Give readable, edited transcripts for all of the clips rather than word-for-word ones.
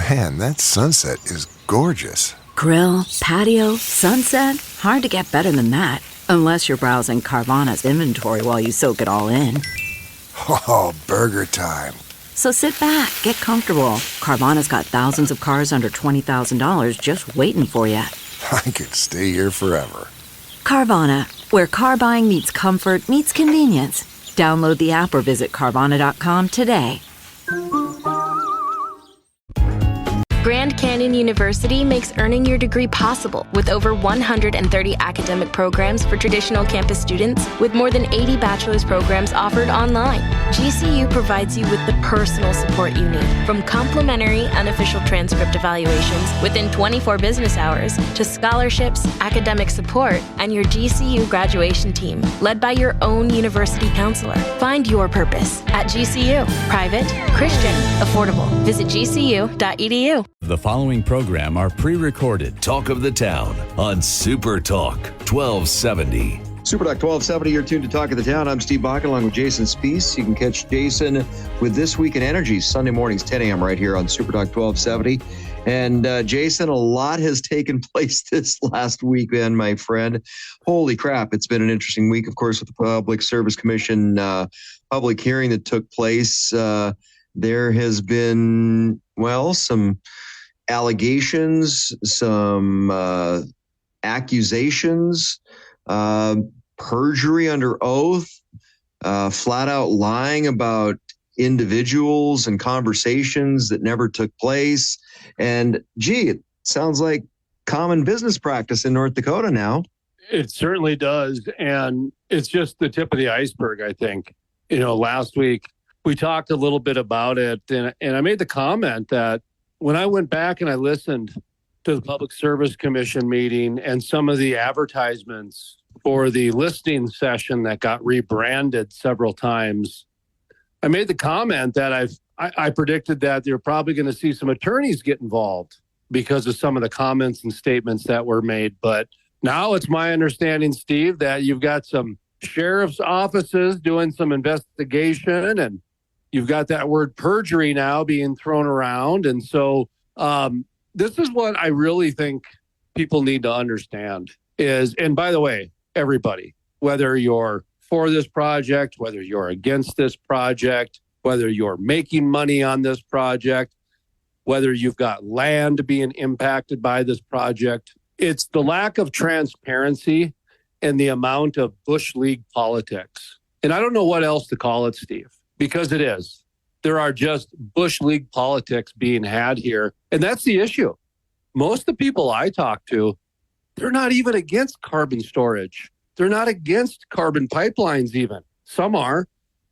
Man, that sunset is gorgeous. Grill, patio, sunset. Hard to get better than that. Unless you're browsing Carvana's inventory while you soak it all in. Oh, burger time. So sit back, get comfortable. Carvana's got thousands of cars under $20,000 just waiting for you. I could stay here forever. Carvana, where car buying meets comfort meets convenience. Download the app or visit Carvana.com today. Grand Canyon University makes earning your degree possible with over 130 academic programs for traditional campus students, with more than 80 bachelor's programs offered online. GCU provides you with the personal support you need, from complimentary unofficial transcript evaluations within 24 business hours to scholarships, academic support, and your GCU graduation team, led by your own university counselor. Find your purpose at GCU. Private, Christian, affordable. Visit gcu.edu. The following program are pre-recorded. Talk of the Town on Super Talk 1270. Super Talk 1270, you're tuned to Talk of the Town. I'm Steve Bach along with Jason Spees. You can catch Jason with This Week in Energy, Sunday mornings, 10 a.m. right here on Super Talk 1270. And Jason, a lot has taken place this last weekend, my friend. Holy crap, it's been an interesting week, of course, with the Public Service Commission public hearing that took place. There has been, some allegations, some accusations, perjury under oath, flat out lying about individuals and conversations that never took place. And it sounds like common business practice in North Dakota now. It certainly does. And it's just the tip of the iceberg, I think. Last week we talked a little bit about it, and I made the comment that when I went back and I listened to the Public Service Commission meeting and some of the advertisements for the listening session that got rebranded several times, I made the comment that I predicted that you're probably going to see some attorneys get involved because of some of the comments and statements that were made. But now it's my understanding, Steve, that you've got some sheriff's offices doing some investigation, and you've got that word perjury now being thrown around. And so this is what I really think people need to understand is, and by the way, everybody, whether you're for this project, whether you're against this project, whether you're making money on this project, whether you've got land being impacted by this project, it's the lack of transparency and the amount of Bush League politics. And I don't know what else to call it, Steve, because it is. There are just Bush League politics being had here. And that's the issue. Most of the people I talk to, they're not even against carbon storage. They're not against carbon pipelines even. Some are,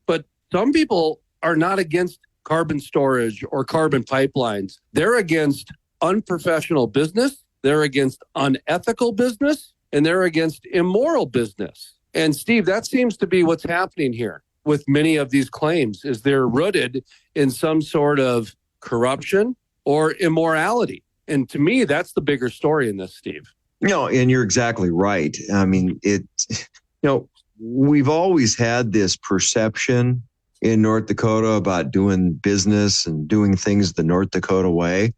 but some people are not against carbon storage or carbon pipelines. They're against unprofessional business. They're against unethical business, and they're against immoral business. And Steve, that seems to be what's happening here with many of these claims, is they're rooted in some sort of corruption or immorality. And to me, that's the bigger story in this, Steve. And you're exactly right. I mean, we've always had this perception in North Dakota about doing business and doing things the North Dakota way.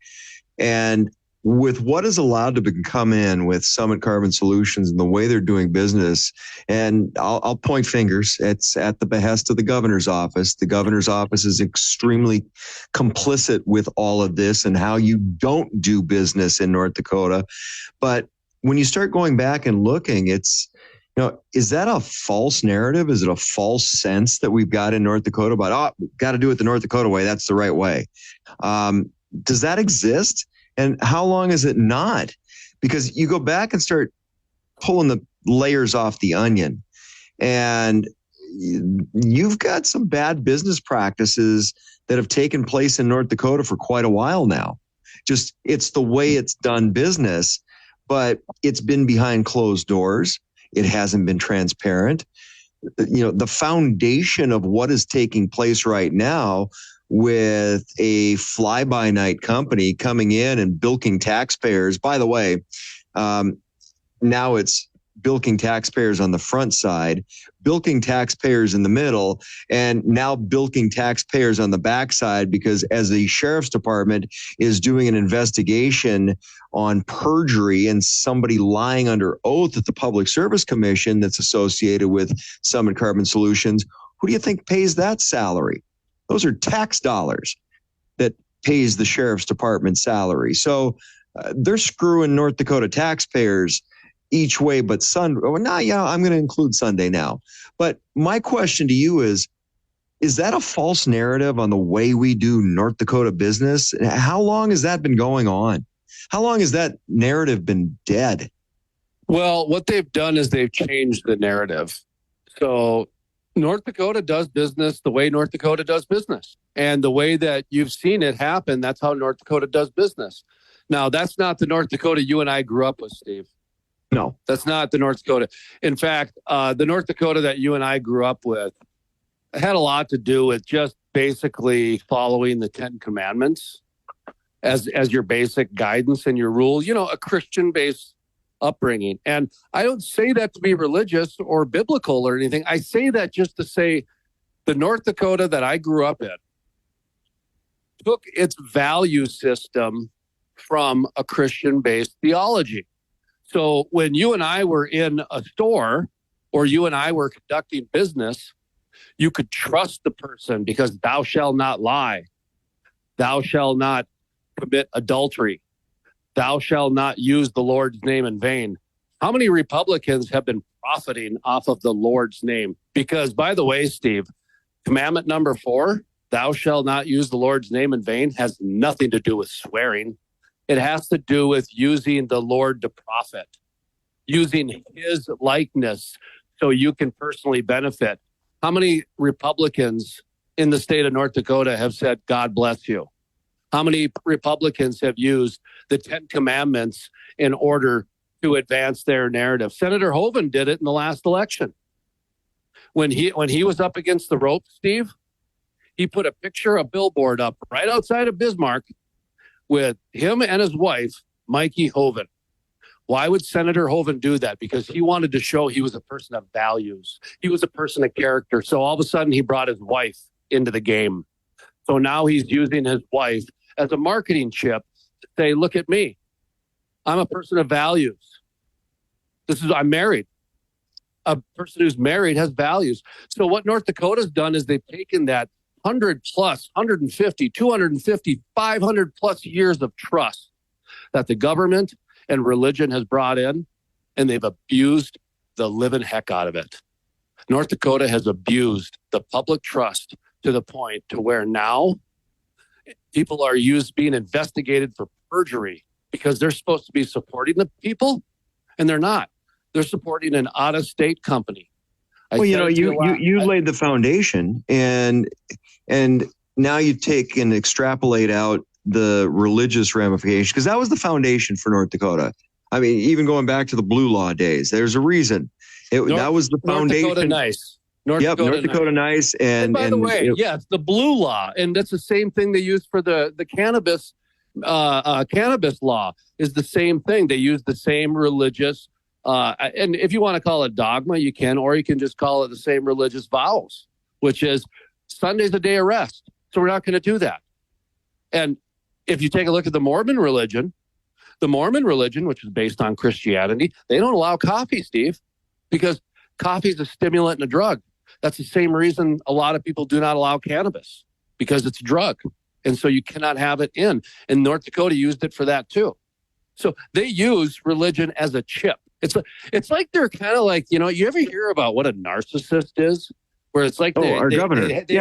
And with what is allowed to come in with Summit Carbon Solutions and the way they're doing business, and I'll point fingers, it's at the behest of the governor's office. The governor's office is extremely complicit with all of this and how you don't do business in North Dakota. But when you start going back and looking, it's, is that a false narrative? Is it a false sense that we've got in North Dakota about, we've got to do it the North Dakota way, that's the right way? Does that exist? And how long is it not? Because you go back and start pulling the layers off the onion, and you've got some bad business practices that have taken place in North Dakota for quite a while now. Just, it's the way it's done business, but it's been behind closed doors. It hasn't been transparent. The foundation of what is taking place right now with a fly-by-night company coming in and bilking taxpayers. By the way, now it's bilking taxpayers on the front side, bilking taxpayers in the middle, and now bilking taxpayers on the backside, because as the sheriff's department is doing an investigation on perjury and somebody lying under oath at the Public Service Commission that's associated with Summit Carbon Solutions, who do you think pays that salary? Those are tax dollars that pays the sheriff's department salary. So they're screwing North Dakota taxpayers each way but Sunday. Oh, no, yeah, I'm going to include Sunday now. But my question to you is that a false narrative on the way we do North Dakota business? How long has that been going on? How long has that narrative been dead? Well, what they've done is they've changed the narrative. So North Dakota does business the way North Dakota does business. And the way that you've seen it happen, that's how North Dakota does business. Now, that's not the North Dakota you and I grew up with, Steve. No. That's not the North Dakota. In fact, the North Dakota that you and I grew up with had a lot to do with just basically following the 10 Commandments as your basic guidance and your rule, a Christian-based upbringing. And I don't say that to be religious or biblical or anything. I say that just to say the North Dakota that I grew up in took its value system from a Christian-based theology. So when you and I were in a store or you and I were conducting business, you could trust the person because thou shalt not lie. Thou shalt not commit adultery. Thou shalt not use the Lord's name in vain. How many Republicans have been profiting off of the Lord's name? Because, by the way, Steve, commandment number 4, thou shalt not use the Lord's name in vain, has nothing to do with swearing. It has to do with using the Lord to profit, using his likeness so you can personally benefit. How many Republicans in the state of North Dakota have said, God bless you? How many Republicans have used the 10 Commandments in order to advance their narrative? Senator Hoeven did it in the last election. When he was up against the ropes, Steve, he put a billboard up right outside of Bismarck with him and his wife, Mikey Hoeven. Why would Senator Hoeven do that? Because he wanted to show he was a person of values. He was a person of character. So all of a sudden he brought his wife into the game. So now he's using his wife as a marketing chip to say, look at me. I'm a person of values. I'm married. A person who's married has values. So what North Dakota's done is they've taken that 100 plus, 150, 250, 500 plus years of trust that the government and religion has brought in, and they've abused the living heck out of it. North Dakota has abused the public trust to the point to where now people are being investigated for perjury because they're supposed to be supporting the people, and they're not. They're supporting an out-of-state company. You laid the foundation, and now you take and extrapolate out the religious ramifications, because that was the foundation for North Dakota. I mean, even going back to the Blue Law days, there's a reason. That was the foundation. North Dakota nice. North Dakota nice. And by the way, it's the Blue Law, and that's the same thing they use for the cannabis law. Is the same thing. They use the same religious, and if you want to call it dogma, you can, or you can just call it the same religious vows, which is Sunday's a day of rest. So we're not going to do that. And if you take a look at the Mormon religion, which is based on Christianity, they don't allow coffee, Steve, because coffee is a stimulant and a drug. That's the same reason a lot of people do not allow cannabis, because it's a drug. And so you cannot have it in. And North Dakota used it for that too. So they use religion as a chip. It's like they're kind of like, you ever hear about what a narcissist is? Where it's like our governor. They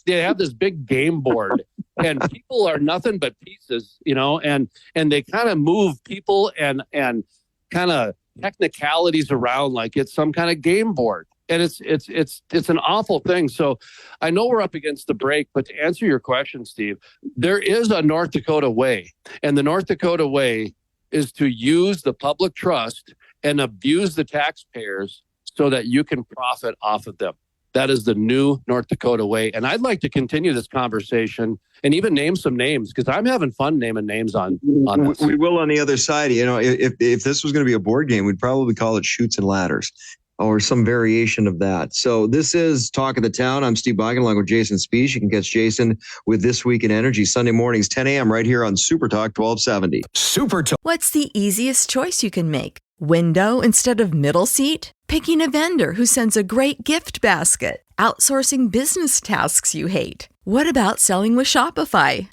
have this big game board, and people are nothing but pieces, and they kind of move people and kind of technicalities around like it's some kind of game board. And it's an awful thing. So I know we're up against the break, but to answer your question, Steve, there is a North Dakota way, and the North Dakota way is to use the public trust and abuse the taxpayers so that you can profit off of them. That is the new North Dakota way. And I'd like to continue this conversation and even name some names, because I'm having fun naming names on this. We will on the other side. If this was going to be a board game, we'd probably call it Chutes and Ladders or some variation of that. So this is Talk of the Town. I'm Steve Bogan along with Jason Spees. You can catch Jason with This Week in Energy Sunday mornings, 10 a.m. right here on Super Talk 1270. Super Talk. What's the easiest choice you can make? Window instead of middle seat? Picking a vendor who sends a great gift basket? Outsourcing business tasks you hate? What about selling with Shopify?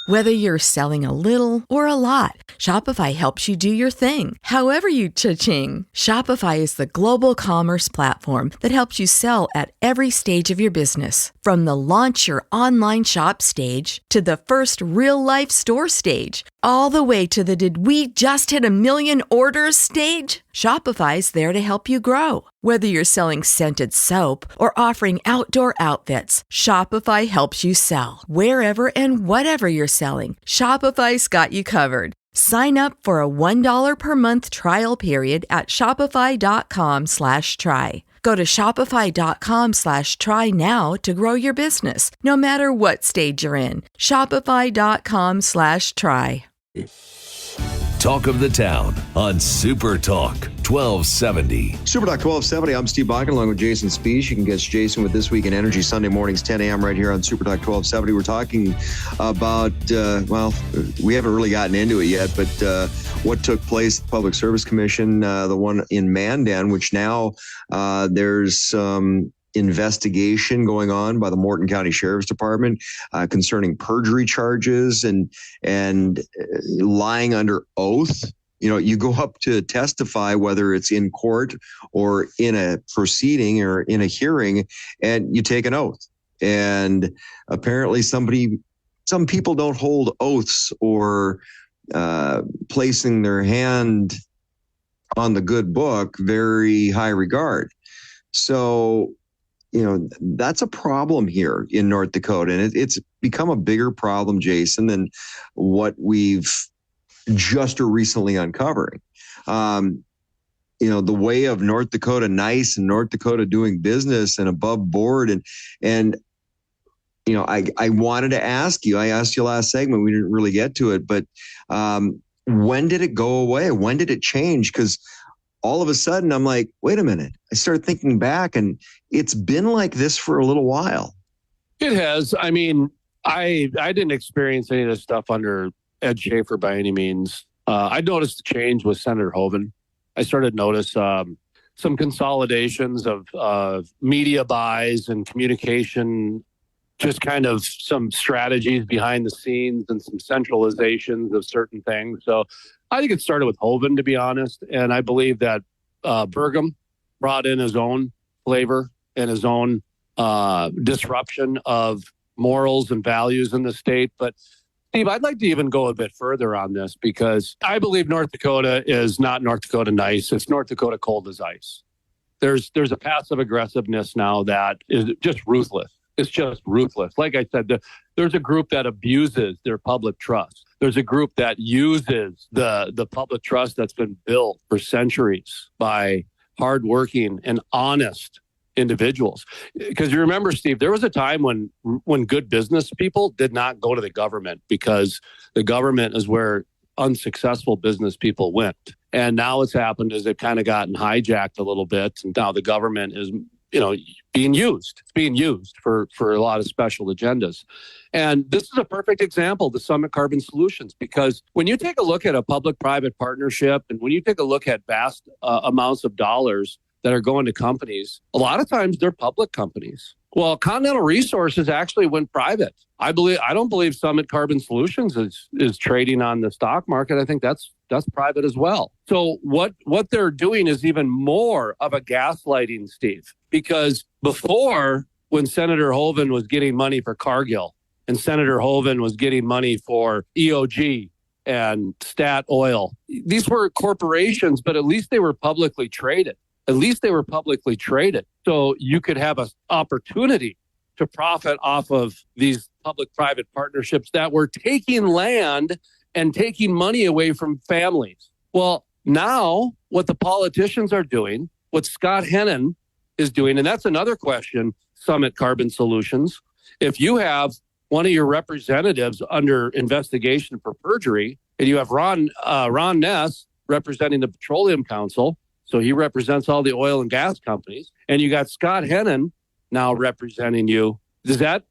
Whether you're selling a little or a lot, Shopify helps you do your thing, however you cha-ching. Shopify is the global commerce platform that helps you sell at every stage of your business. From the launch your online shop stage to the first real-life store stage, all the way to the did we just hit 1 million orders stage. Shopify's there to help you grow. Whether you're selling scented soap or offering outdoor outfits, Shopify helps you sell. Wherever and whatever you're selling, Shopify's got you covered. Sign up for a $1 per month trial period at shopify.com/try. Go to shopify.com/try now to grow your business, no matter what stage you're in. Shopify.com/try. Talk of the Town on Super Talk 1270. Super Talk 1270. I'm Steve Bogan along with Jason Spees. You can catch Jason with This Week in Energy Sunday mornings, 10 a.m. right here on Super Talk 1270. We're talking about, we haven't really gotten into it yet, but what took place at the Public Service Commission, the one in Mandan, which now there's some investigation going on by the Morton County Sheriff's Department concerning perjury charges and lying under oath. You go up to testify, whether it's in court or in a proceeding or in a hearing, and you take an oath. And apparently some people don't hold oaths or placing their hand on the good book very high regard. So, that's a problem here in North Dakota. And it's become a bigger problem, Jason, than what we've just recently uncovering. The way of North Dakota nice and North Dakota doing business and above board. And I wanted to ask you, I asked you last segment, we didn't really get to it, but when did it go away? When did it change? Because all of a sudden I'm like, wait a minute. I started thinking back and it's been like this for a little while. It has. I mean, I didn't experience any of this stuff under Ed Schaefer by any means. I noticed the change with Senator Hoeven. I started to notice some consolidations of media buys and communication, just kind of some strategies behind the scenes and some centralizations of certain things. So I think it started with Hoeven, to be honest. And I believe that Burgum brought in his own flavor and his own disruption of morals and values in the state. But Steve, I'd like to even go a bit further on this, because I believe North Dakota is not North Dakota nice. It's North Dakota cold as ice. There's a passive aggressiveness now that is just ruthless. It's just ruthless. Like I said, there's a group that abuses their public trust. There's a group that uses the public trust that's been built for centuries by hardworking and honest individuals. Because you remember, Steve, there was a time when good business people did not go to the government, because the government is where unsuccessful business people went. And now what's happened is they've kind of gotten hijacked a little bit. And now the government is being used. It's being used for a lot of special agendas. And this is a perfect example, the Summit Carbon Solutions, because when you take a look at a public-private partnership and when you take a look at vast amounts of dollars that are going to companies, a lot of times they're public companies. Well, Continental Resources actually went private. I don't believe Summit Carbon Solutions is trading on the stock market. I think that's private as well. So what they're doing is even more of a gaslighting, Steve, because before, when Senator Hoeven was getting money for Cargill and Senator Hoeven was getting money for EOG and Stat Oil, these were corporations, but at least they were publicly traded. So you could have an opportunity to profit off of these public-private partnerships that were taking land and taking money away from families. Well, now what the politicians are doing, what Scott Hennon is doing, and that's another question, Summit Carbon Solutions. If you have one of your representatives under investigation for perjury, and you have Ron Ness representing the Petroleum Council, so he represents all the oil and gas companies, and you got Scott Hennon now representing you, is that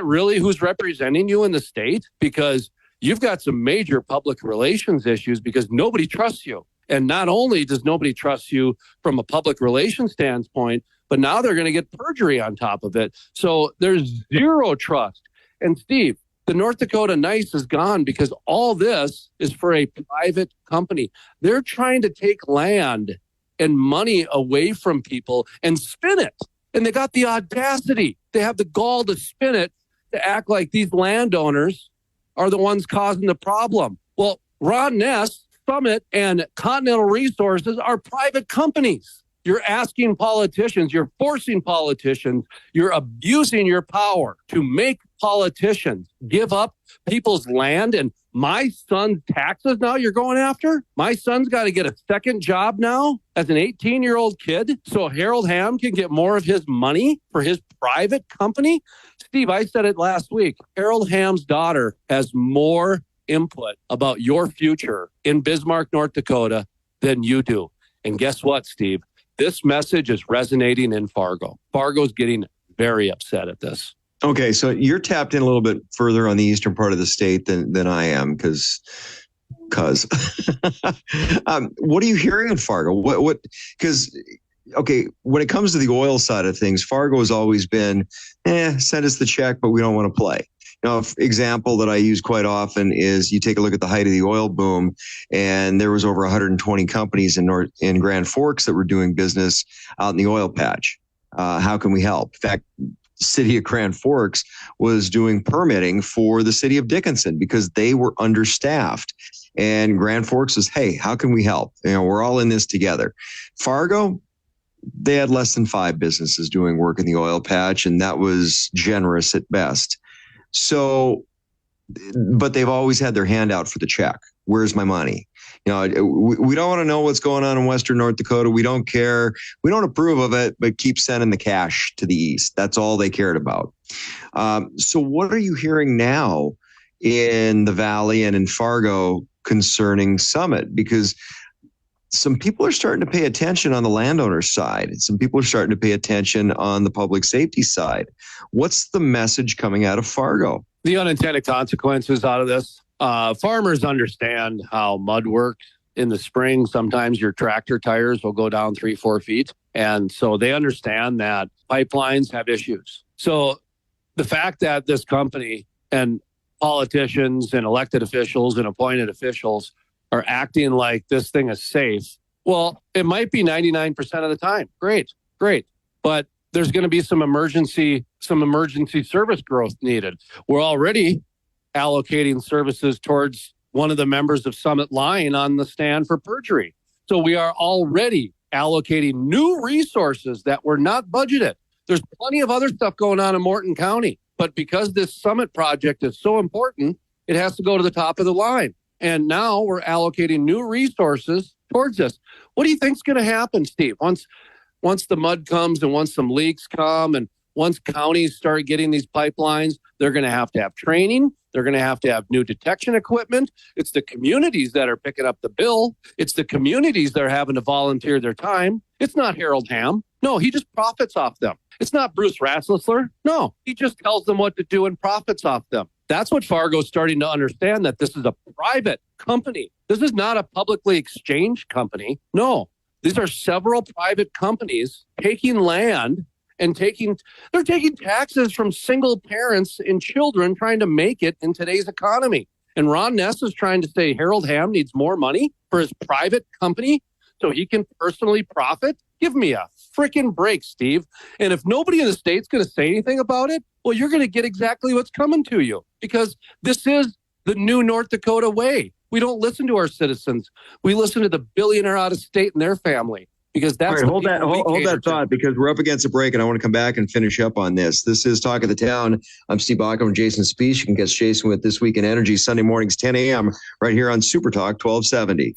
really who's representing you in the state? Because you've got some major public relations issues because nobody trusts you. And not only does nobody trust you from a public relations standpoint, but now they're going to get perjury on top of it. So there's zero trust. And Steve, the North Dakota NICE is gone because all this is for a private company. They're trying to take land and money away from people and spin it. And they got the audacity. They have the gall to spin it to act like these landowners are the ones causing the problem. Well, Ron Ness, Summit, and Continental Resources are private companies. You're asking politicians, you're forcing politicians, you're abusing your power to make politicians give up people's land and my son's taxes now you're going after? My son's got to get a second job now as an 18-year-old kid so Harold Hamm can get more of his money for his private company? Steve, I said it last week. Harold Hamm's daughter has more input about your future in Bismarck, North Dakota than you do. And guess what, Steve? This message is resonating in Fargo. Fargo's getting very upset at this. Okay, so you're tapped in a little bit further on the eastern part of the state than I am, because what are you hearing in Fargo? What? Because okay, when it comes to the oil side of things, Fargo has always been, send us the check, but we don't want to play. Now, example that I use quite often is you take a look at the height of the oil boom, and there was over 120 companies in Grand Forks that were doing business out in the oil patch. How can we help? In fact, city of Grand Forks was doing permitting for the city of Dickinson because they were understaffed. And Grand Forks says, hey, how can we help? We're all in this together. Fargo, they had less than 5 businesses doing work in the oil patch, and that was generous at best. So, but they've always had their hand out for the check. Where's my money? We don't want to know what's going on in Western North Dakota. We don't care. We don't approve of it, but keep sending the cash to the east. That's all they cared about. So what are you hearing now in the Valley and in Fargo concerning Summit? Because some people are starting to pay attention on the landowner side. Some people are starting to pay attention on the public safety side. What's the message coming out of Fargo? The unintended consequences out of this. Farmers understand how mud works in the spring. Sometimes your tractor tires will go down 3-4 feet. And so they understand that pipelines have issues. So the fact that this company and politicians and elected officials and appointed officials are acting like this thing is safe, well, it might be 99% of the time. Great. But there's going to be some emergency service growth needed. We're already allocating services towards one of the members of Summit lying on the stand for perjury. So we are already allocating new resources that were not budgeted. There's plenty of other stuff going on in Morton County, but because this Summit project is so important, it has to go to the top of the line. And now we're allocating new resources towards this. What do you think's going to happen, Steve? Once the mud comes and once some leaks come and once counties start getting these pipelines, they're going to have training. They're going to have new detection equipment. It's the communities that are picking up the bill. It's the communities that are having to volunteer their time. It's not Harold Hamm. No, he just profits off them. It's not Bruce Rasselsler. No, he just tells them what to do and profits off them. That's what Fargo's starting to understand, that this is a private company. This is not a publicly exchanged company. No, these are several private companies taking land and they're taking taxes from single parents and children trying to make it in today's economy. And Ron Ness is trying to say Harold Hamm needs more money for his private company so he can personally profit. Give me a freaking break, Steve. And if nobody in the state's going to say anything about it, well, you're going to get exactly what's coming to you, because this is the new North Dakota way. We don't listen to our citizens. We listen to the billionaire out of state and their family. Because that's all right, hold that thought, because we're up against a break and I want to come back and finish up on this. This is Talk of the Town. I'm Steve Bachman and Jason Speech. You can catch Jason with This Week in Energy Sunday mornings, 10 a.m. right here on Super Talk 1270.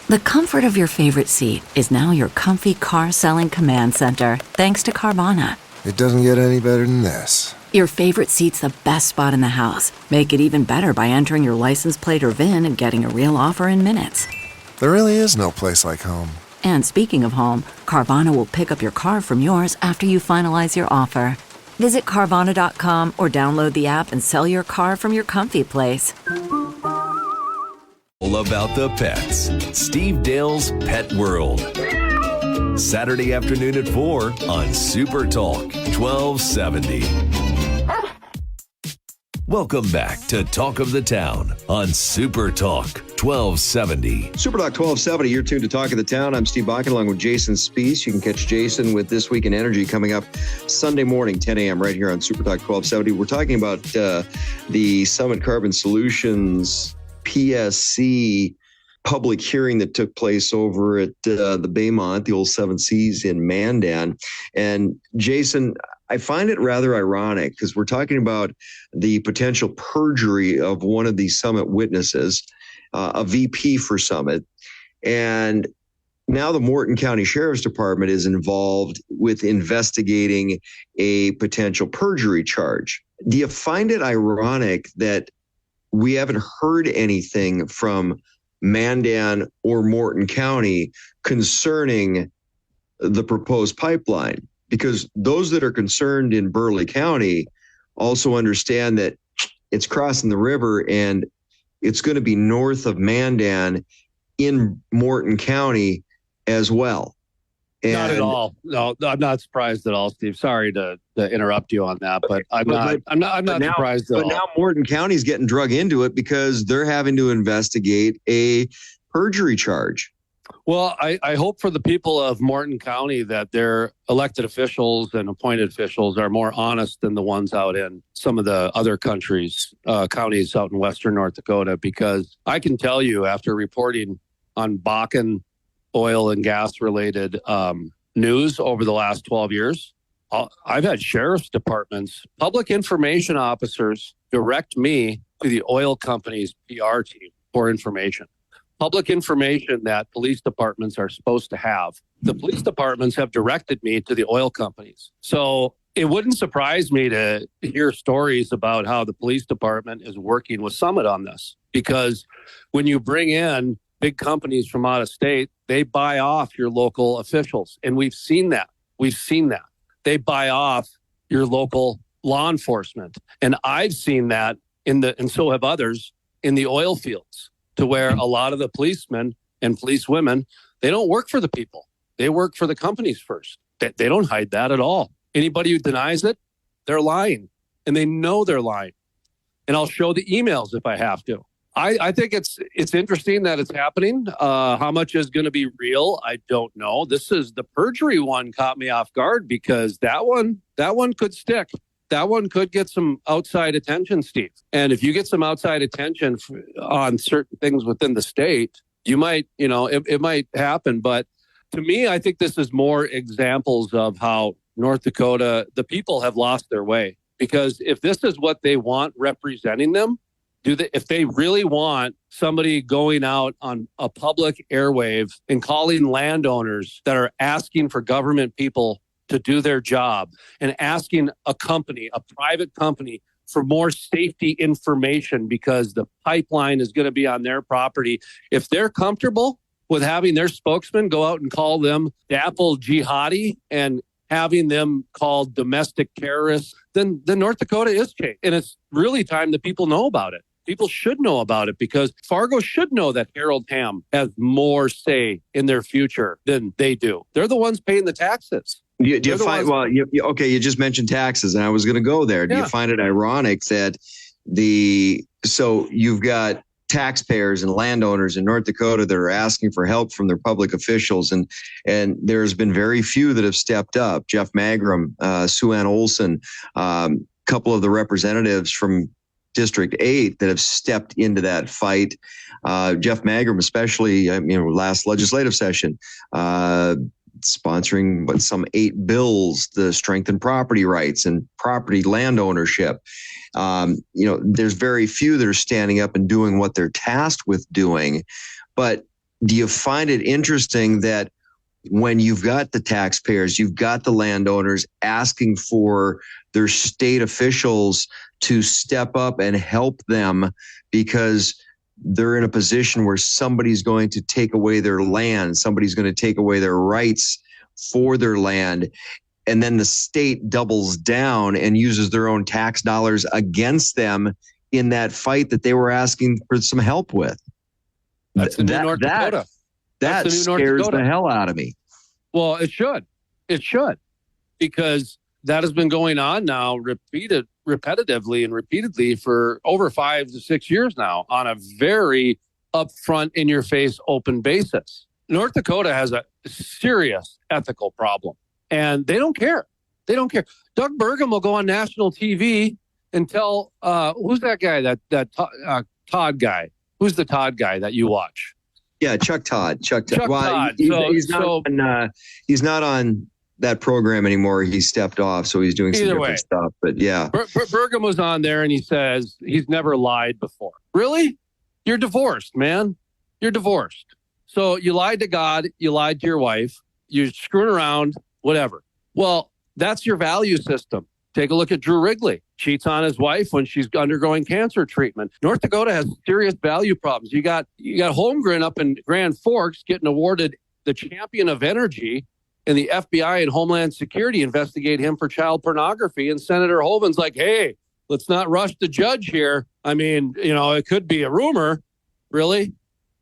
The comfort of your favorite seat is now your comfy car selling command center, thanks to Carvana. It doesn't get any better than this. Your favorite seat's the best spot in the house. Make it even better by entering your license plate or VIN and getting a real offer in minutes. There really is no place like home. And speaking of home, Carvana will pick up your car from yours after you finalize your offer. Visit Carvana.com or download the app and sell your car from your comfy place. All about the pets. Steve Dale's Pet World. Saturday afternoon at 4 on Super Talk 1270. Welcome back to Talk of the Town on Super Talk 1270. Super Talk 1270, you're tuned to Talk of the Town. I'm Steve Bakken along with Jason Spees. You can catch Jason with This Week in Energy coming up Sunday morning, 10 a.m. right here on Super Talk 1270. We're talking about the Summit Carbon Solutions PSC public hearing that took place over at the Baymont, the old Seven Seas in Mandan. And Jason, I find it rather ironic because we're talking about the potential perjury of one of these Summit witnesses, a VP for Summit. And now the Morton County Sheriff's Department is involved with investigating a potential perjury charge. Do you find it ironic that we haven't heard anything from Mandan or Morton County concerning the proposed pipeline? Because those that are concerned in Burleigh County also understand that it's crossing the river and it's going to be north of Mandan in Morton County as well. And not at all. No, I'm not surprised at all, Steve. Sorry to interrupt you on that, but I'm not surprised at all. But now Morton County's getting drug into it because they're having to investigate a perjury charge. Well, I hope for the people of Morton County that their elected officials and appointed officials are more honest than the ones out in some of the other counties out in western North Dakota, because I can tell you after reporting on Bakken oil and gas related news over the last 12 years, I've had sheriff's departments, public information officers direct me to the oil company's PR team for information. Public information that police departments are supposed to have. The police departments have directed me to the oil companies. So it wouldn't surprise me to hear stories about how the police department is working with Summit on this, because when you bring in big companies from out of state, they buy off your local officials. And we've seen that. They buy off your local law enforcement. And I've seen that and so have others in the oil fields, to where a lot of the policemen and policewomen, they don't work for the people. They work for the companies first. They don't hide that at all. Anybody who denies it, they're lying. And they know they're lying. And I'll show the emails if I have to. I think it's interesting that it's happening. How much is going to be real? I don't know. This is the perjury one caught me off guard, because that one could stick. That one could get some outside attention, Steve. And if you get some outside attention on certain things within the state, you might, it might happen. But to me, I think this is more examples of how North Dakota, the people have lost their way. Because if this is what they want representing them, if they really want somebody going out on a public airwave and calling landowners that are asking for government people to do their job and asking a private company for more safety information because the pipeline is going to be on their property, if they're comfortable with having their spokesman go out and call them dapple jihadi and having them called domestic terrorists, then North Dakota is changed. And it's really time that people know about it. People should know about it, because Fargo should know that Harold Hamm has more say in their future than they do. They're the ones paying the taxes. Do you find, you just mentioned taxes, and I was going to go there. Do you find it ironic that so you've got taxpayers and landowners in North Dakota that are asking for help from their public officials, and there's been very few that have stepped up. Jeff Magrum, Sue Ann Olson, couple of the representatives from District 8 that have stepped into that fight. Jeff Magrum, especially, last legislative session, sponsoring some 8 bills to strengthen property rights and property land ownership. There's very few that are standing up and doing what they're tasked with doing. But do you find it interesting that when you've got the taxpayers, you've got the landowners asking for their state officials to step up and help them because they're in a position where somebody's going to take away their land, somebody's going to take away their rights for their land, and then the state doubles down and uses their own tax dollars against them in that fight that they were asking for some help with. That's the new North Dakota. That scares the hell out of me. Well, it should. It should. Because that has been going on now repetitively and repeatedly for over 5 to 6 years now on a very upfront, in-your-face, open basis. North Dakota has a serious ethical problem, and they don't care. They don't care. Doug Burgum will go on national TV and tell, who's that guy, that Todd guy? Who's the Todd guy that you watch? Yeah, Chuck Todd. Chuck Todd. He's not on that program anymore. He stepped off, so he's doing some different stuff. But yeah, Burgum was on there, and he says he's never lied before. Really? You're divorced, man. You're divorced. So you lied to God. You lied to your wife. You're screwing around. Whatever. Well, that's your value system. Take a look at Drew Wrigley. Cheats on his wife when she's undergoing cancer treatment. North Dakota has serious value problems. You got Holmgren up in Grand Forks getting awarded the champion of energy, and the FBI and Homeland Security investigate him for child pornography. And Senator Hoeven's like, hey, let's not rush the judge here. I mean, it could be a rumor. Really?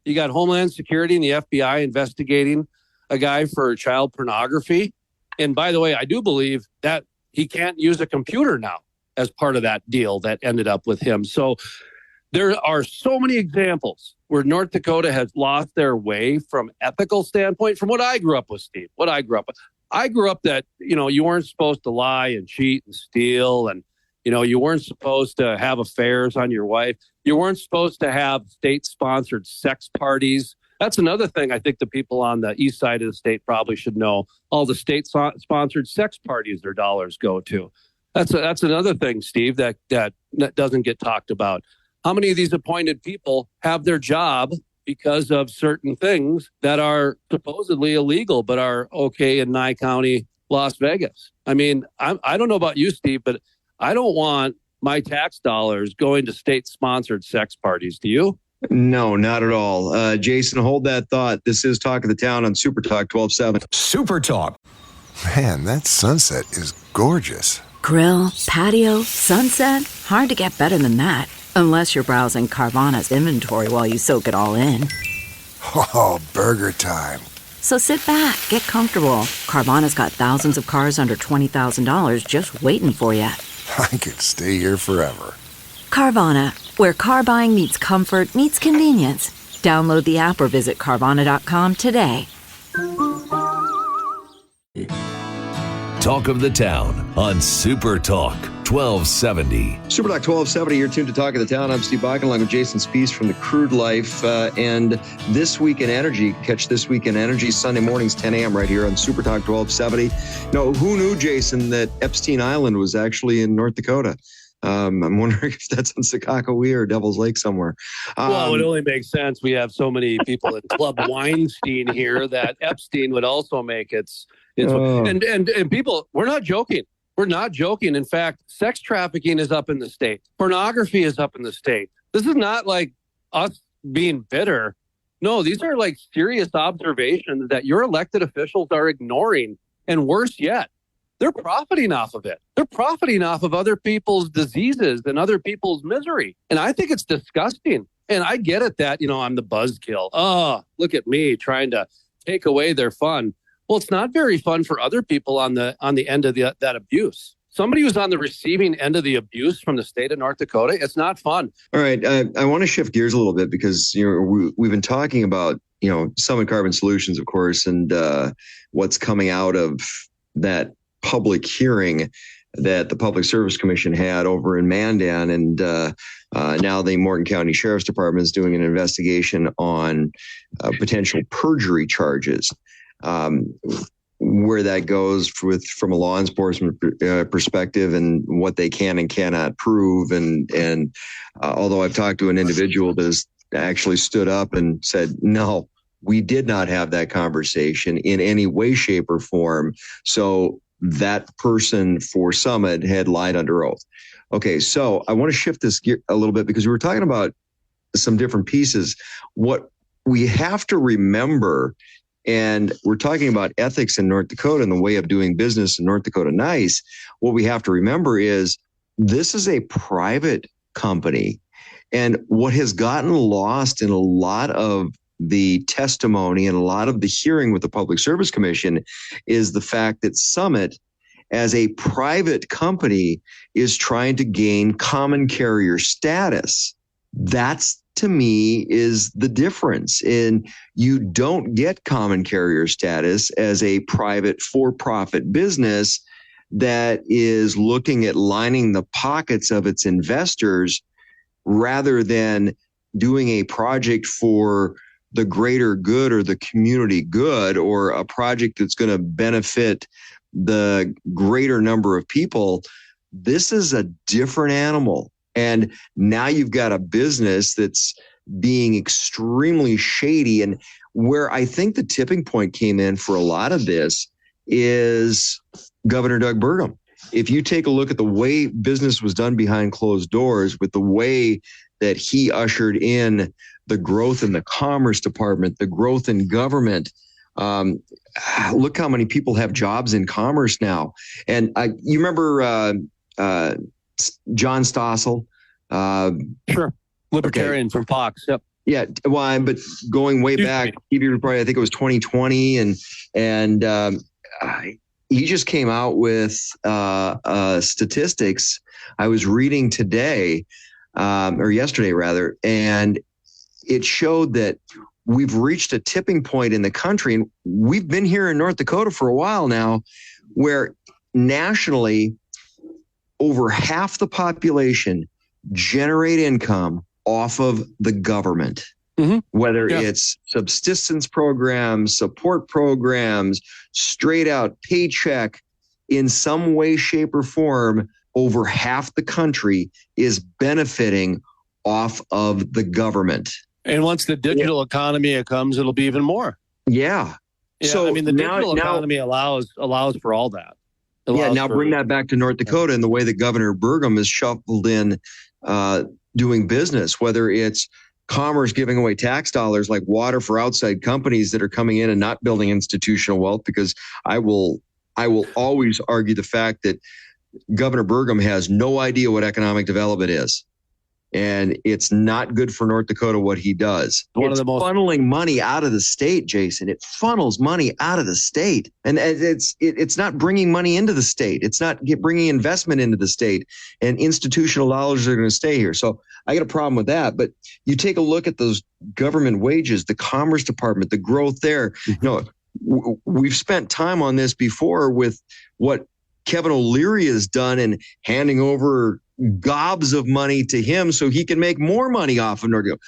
You got Homeland Security and the FBI investigating a guy for child pornography. And by the way, I do believe that he can't use a computer now as part of that deal that ended up with him. So there are so many examples where North Dakota has lost their way from ethical standpoint, from what I grew up with, Steve, I grew up that, you weren't supposed to lie and cheat and steal. And, you weren't supposed to have affairs on your wife. You weren't supposed to have state-sponsored sex parties. That's another thing I think the people on the east side of the state probably should know. All the state-sponsored sex parties their dollars go to. That's another thing, Steve, that doesn't get talked about. How many of these appointed people have their job because of certain things that are supposedly illegal but are okay in Nye County, Las Vegas? I mean, I don't know about you, Steve, but I don't want my tax dollars going to state-sponsored sex parties. Do you? No, not at all. Jason, hold that thought. This is Talk of the Town on Super Talk 1270. Super Talk. Man, that sunset is gorgeous. Grill, patio, sunset. Hard to get better than that. Unless you're browsing Carvana's inventory while you soak it all in. Oh, burger time. So sit back, get comfortable. Carvana's got thousands of cars under $20,000 just waiting for you. I could stay here forever. Carvana, where car buying meets comfort, meets convenience. Download the app or visit Carvana.com today. Talk of the Town on Super Talk 1270. Super Talk 1270, you're tuned to Talk of the Town. I'm Steve Bakken along with Jason Spies from The Crude Life. And This Week in Energy, catch This Week in Energy Sunday mornings, 10 a.m. right here on Super Talk 1270. No, who knew, Jason, that Epstein Island was actually in North Dakota? I'm wondering if that's in Sakakawea or Devil's Lake somewhere. Well, it only makes sense. We have so many people in Club Weinstein here that Epstein would also make and people, we're not joking. We're not joking. In fact, sex trafficking is up in the state. Pornography is up in the state. This is not like us being bitter. No, these are like serious observations that your elected officials are ignoring. And worse yet, they're profiting off of it. They're profiting off of other people's diseases and other people's misery. And I think it's disgusting. And I get it that, I'm the buzzkill. Oh, look at me trying to take away their fun. Well, it's not very fun for other people on the end of that abuse. Somebody who's on the receiving end of the abuse from the state of North Dakota, it's not fun. All right. I want to shift gears a little bit because we've been talking about, Summit Carbon Solutions, of course, and what's coming out of that public hearing that the Public Service Commission had over in Mandan. And now the Morgan County Sheriff's Department is doing an investigation on potential perjury charges. Where that goes from a law enforcement perspective and what they can and cannot prove. And although I've talked to an individual that has actually stood up and said, no, we did not have that conversation in any way, shape, or form. So that person for Summit had lied under oath. Okay, so I want to shift this gear a little bit because we were talking about some different pieces. What we have to remember, and we're talking about ethics in North Dakota and the way of doing business in North Dakota Nice. What we have to remember is this is a private company. And what has gotten lost in a lot of the testimony and a lot of the hearing with the Public Service Commission is the fact that Summit, as a private company, is trying to gain common carrier status. That's, to me, is the difference. And you don't get common carrier status as a private for-profit business that is looking at lining the pockets of its investors rather than doing a project for the greater good or the community good, or a project that's going to benefit the greater number of people. This is a different animal. And now you've got a business that's being extremely shady. And where I think the tipping point came in for a lot of this is Governor Doug Burgum. If you take a look at the way business was done behind closed doors, with the way that he ushered in the growth in the Commerce Department, the growth in government, look how many people have jobs in commerce now. And you remember John Stossel? Sure. Libertarian from Fox. Yep. Yeah. Well, but going way back, even probably, I think it was 2020. And he just came out with statistics I was reading today, or yesterday rather, and it showed that we've reached a tipping point in the country, and we've been here in North Dakota for a while now, where nationally over half the population generate income off of the government, whether it's subsistence programs, support programs, straight out paycheck, in some way, shape, or form. Over half the country is benefiting off of the government. And once the digital economy comes, it'll be even more. Yeah. So I mean, the digital economy allows for all that. Bring that back to North Dakota and the way that Governor Burgum has shuffled in doing business, whether it's commerce giving away tax dollars like water for outside companies that are coming in and not building institutional wealth, because I will always argue the fact that Governor Burgum has no idea what economic development is. And it's not good for North Dakota what he does. It's funneling money out of the state, Jason. It funnels money out of the state. And it's not bringing money into the state. It's not bringing investment into the state. And institutional dollars are going to stay here. So I got a problem with that. But you take a look at those government wages, the Commerce Department, the growth there. We've spent time on this before with what Kevin O'Leary has done in handing over gobs of money to him so he can make more money off of North Dakota.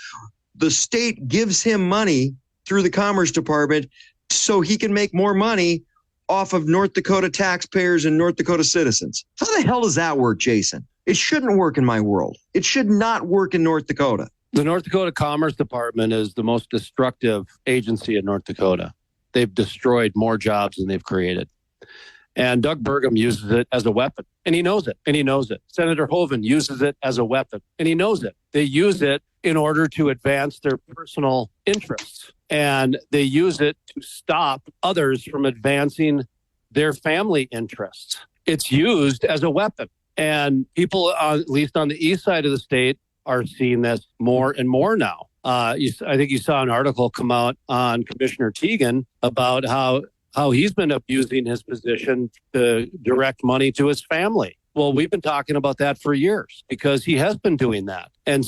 The state gives him money through the Commerce Department so he can make more money off of North Dakota taxpayers and North Dakota citizens. How the hell does that work, Jason? It shouldn't work in my world. It should not work in North Dakota. The North Dakota Commerce Department is the most destructive agency in North Dakota. They've destroyed more jobs than they've created. And Doug Burgum uses it as a weapon, and he knows it, and he knows it. Senator Hoeven uses it as a weapon, and he knows it. They use it in order to advance their personal interests, and they use it to stop others from advancing their family interests. It's used as a weapon, and people, at least on the east side of the state, are seeing this more and more now. I think you saw an article come out on Commissioner Teagan about how he's been abusing his position to direct money to his family. Well, we've been talking about that for years because he has been doing that. And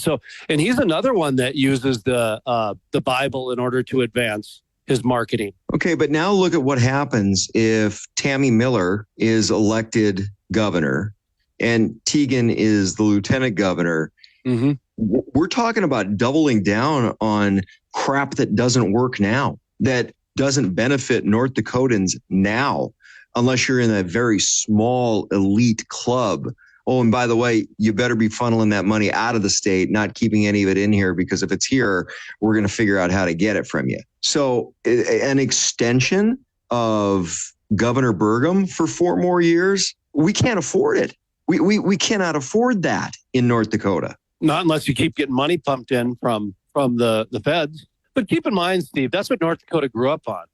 he's another one that uses the Bible in order to advance his marketing. Okay, but now look at what happens if Tammy Miller is elected governor and Teagan is the lieutenant governor. Mm-hmm. We're talking about doubling down on crap that doesn't work now, that doesn't benefit North Dakotans now, unless you're in a very small elite club. Oh, and by the way, you better be funneling that money out of the state, not keeping any of it in here, because if it's here, we're going to figure out how to get it from you. So an extension of Governor Burgum for 4 more years, we can't afford it. We cannot afford that in North Dakota. Not unless you keep getting money pumped in from the feds. But keep in mind, Steve, that's what North Dakota grew up on.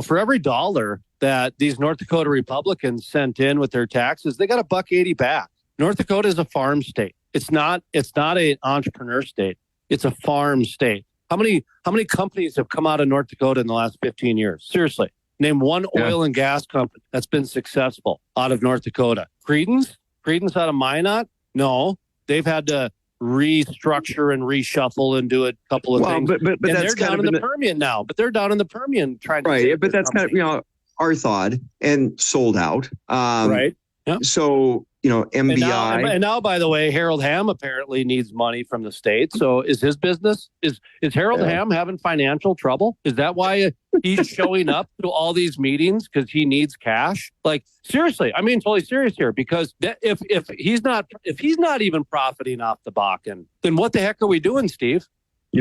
For every dollar that these North Dakota Republicans sent in with their taxes, they got $1.80 back. North Dakota is a farm state. It's not an entrepreneur state. It's a farm state. How many companies have come out of North Dakota in the last 15 years? Seriously, name one oil and gas company that's been successful out of North Dakota. Creedence out of Minot? No, they've had to restructure and reshuffle and do a couple of things. But they're down in the Permian now. But they're down in the Permian trying to right. But that's company. Kind of our thought and sold out. Right. Yeah. So MBI. And now, by the way, Harold Hamm apparently needs money from the state. So is his business is Harold Hamm having financial trouble? Is that why he's showing up to all these meetings because he needs cash? Like seriously, I mean totally serious here. Because if he's not even profiting off the Bakken, then what the heck are we doing, Steve?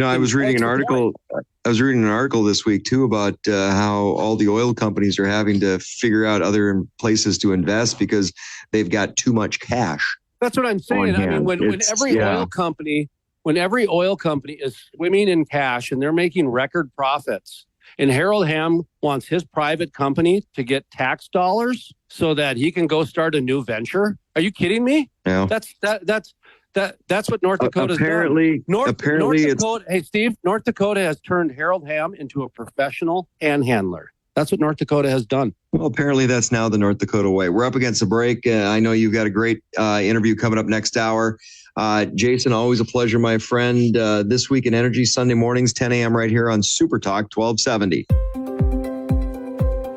I was reading an article. I was reading an article this week too about how all the oil companies are having to figure out other places to invest because they've got too much cash. That's what I'm saying. I mean, when every oil company is swimming in cash and they're making record profits, and Harold Hamm wants his private company to get tax dollars so that he can go start a new venture. Are you kidding me? Yeah. That's what North Dakota's done. North Dakota, hey, Steve, North Dakota has turned Harold Hamm into a professional panhandler. That's what North Dakota has done. Well, apparently that's now the North Dakota way. We're up against a break. I know you've got a great interview coming up next hour. Jason, always a pleasure, my friend. This Week in Energy, Sunday mornings, 10 a.m. right here on Super Talk 1270.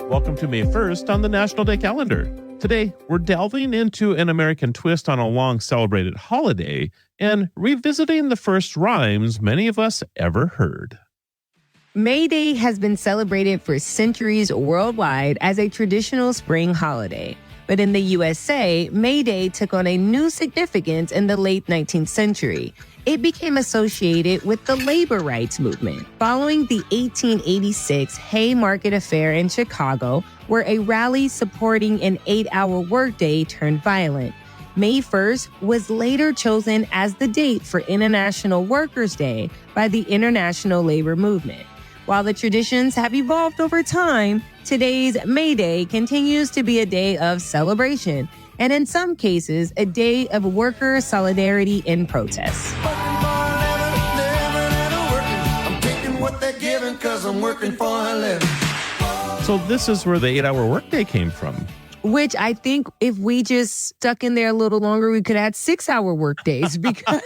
Welcome to May 1st on the National Day calendar. Today, we're delving into an American twist on a long-celebrated holiday and revisiting the first rhymes many of us ever heard. May Day has been celebrated for centuries worldwide as a traditional spring holiday. But in the USA, May Day took on a new significance in the late 19th century. It became associated with the labor rights movement following the 1886 Haymarket Affair in Chicago, where a rally supporting an 8-hour workday turned violent. May 1st was later chosen as the date for International Workers' Day by the International Labor Movement. While the traditions have evolved over time, today's May Day continues to be a day of celebration, and in some cases, a day of worker solidarity and protest. So this is where the 8-hour workday came from. Which I think if we just stuck in there a little longer, we could add 6-hour workdays because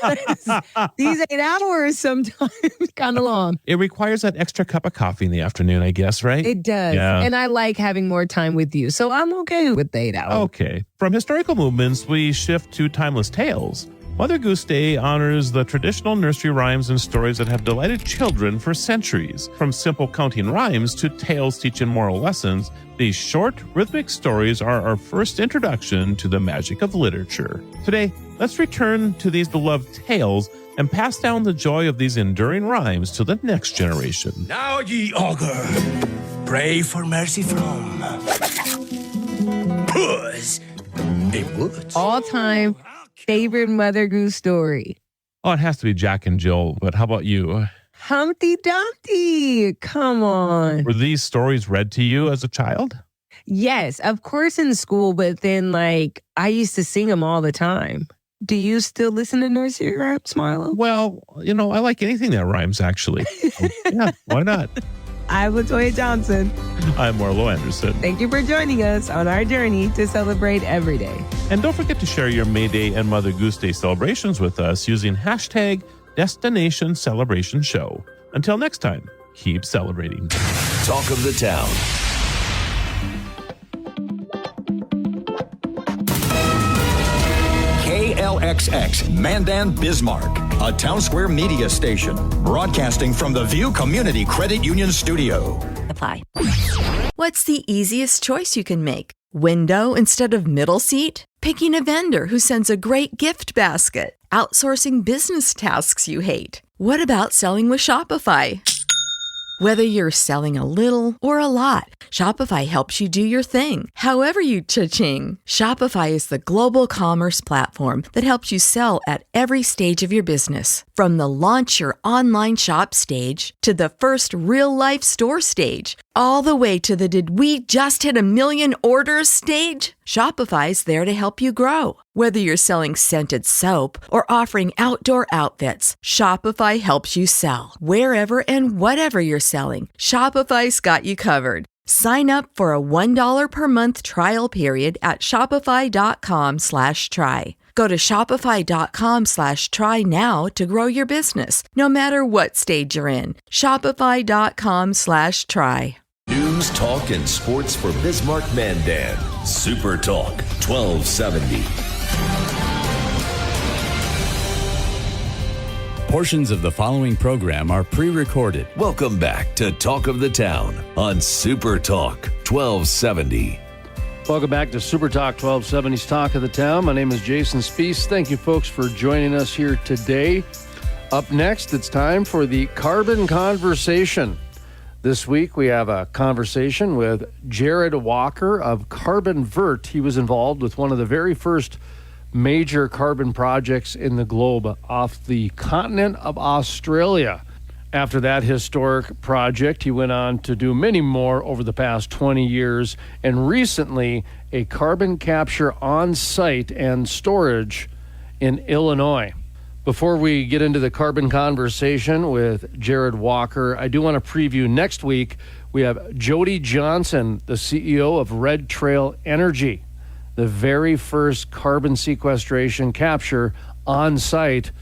these 8 hours sometimes kind of long. It requires that extra cup of coffee in the afternoon, I guess, right? It does. Yeah. And I like having more time with you. So I'm okay with the 8 hours. Okay. From historical movements, we shift to timeless tales. Mother Goose Day honors the traditional nursery rhymes and stories that have delighted children for centuries. From simple counting rhymes to tales teaching moral lessons, these short, rhythmic stories are our first introduction to the magic of literature. Today, let's return to these beloved tales and pass down the joy of these enduring rhymes to the next generation. Now ye augur, pray for mercy from Puss in Woods. All-time favorite Mother Goose story. Oh, it has to be Jack and Jill, but how about you? Humpty Dumpty. Come on. Were these stories read to you as a child? Yes, of course in school, but then I used to sing them all the time. Do you still listen to nursery rhymes, Marlo? Well, I like anything that rhymes, actually. Yeah, why not? I'm LaToya Johnson. I'm Marlo Anderson. Thank you for joining us on our journey to celebrate every day. And don't forget to share your May Day and Mother Goose Day celebrations with us using hashtag Destination Celebration Show. Until next time, keep celebrating. Talk of the Town. KLXX Mandan Bismarck, a Town Square media station, broadcasting from the View Community Credit Union studio. Apply. What's the easiest choice you can make? Window instead of middle seat? Picking a vendor who sends a great gift basket? Outsourcing business tasks you hate? What about selling with Shopify? Whether you're selling a little or a lot, Shopify helps you do your thing, however you cha-ching. Shopify is the global commerce platform that helps you sell at every stage of your business. From the launch your online shop stage to the first real-life store stage, all the way to the did we just hit a million orders stage. Shopify's there to help you grow. Whether you're selling scented soap or offering outdoor outfits, Shopify helps you sell. Wherever and whatever you're selling, Shopify's got you covered. Sign up for a $1 per month trial period at shopify.com/try. Go to shopify.com/try now to grow your business, no matter what stage you're in. Shopify.com/try. News, talk, and sports for Bismarck Mandan. Super Talk 1270. Portions of the following program are pre-recorded. Welcome back to Talk of the Town on Super Talk 1270. Welcome back to Super Talk 1270's Talk of the Town. My name is Jason Spiess. Thank you, folks, for joining us here today. Up next, it's time for the Carbon Conversation. This week, we have a conversation with Jared Walker of Carbon Vert. He was involved with one of the very first major carbon projects in the globe off the continent of Australia. After that historic project, he went on to do many more over the past 20 years, and recently a carbon capture on-site and storage in Illinois. Before we get into the carbon conversation with Jared Walker, I do want to preview next week. We have Jody Johnson, the CEO of Red Trail Energy, the very first carbon sequestration capture on site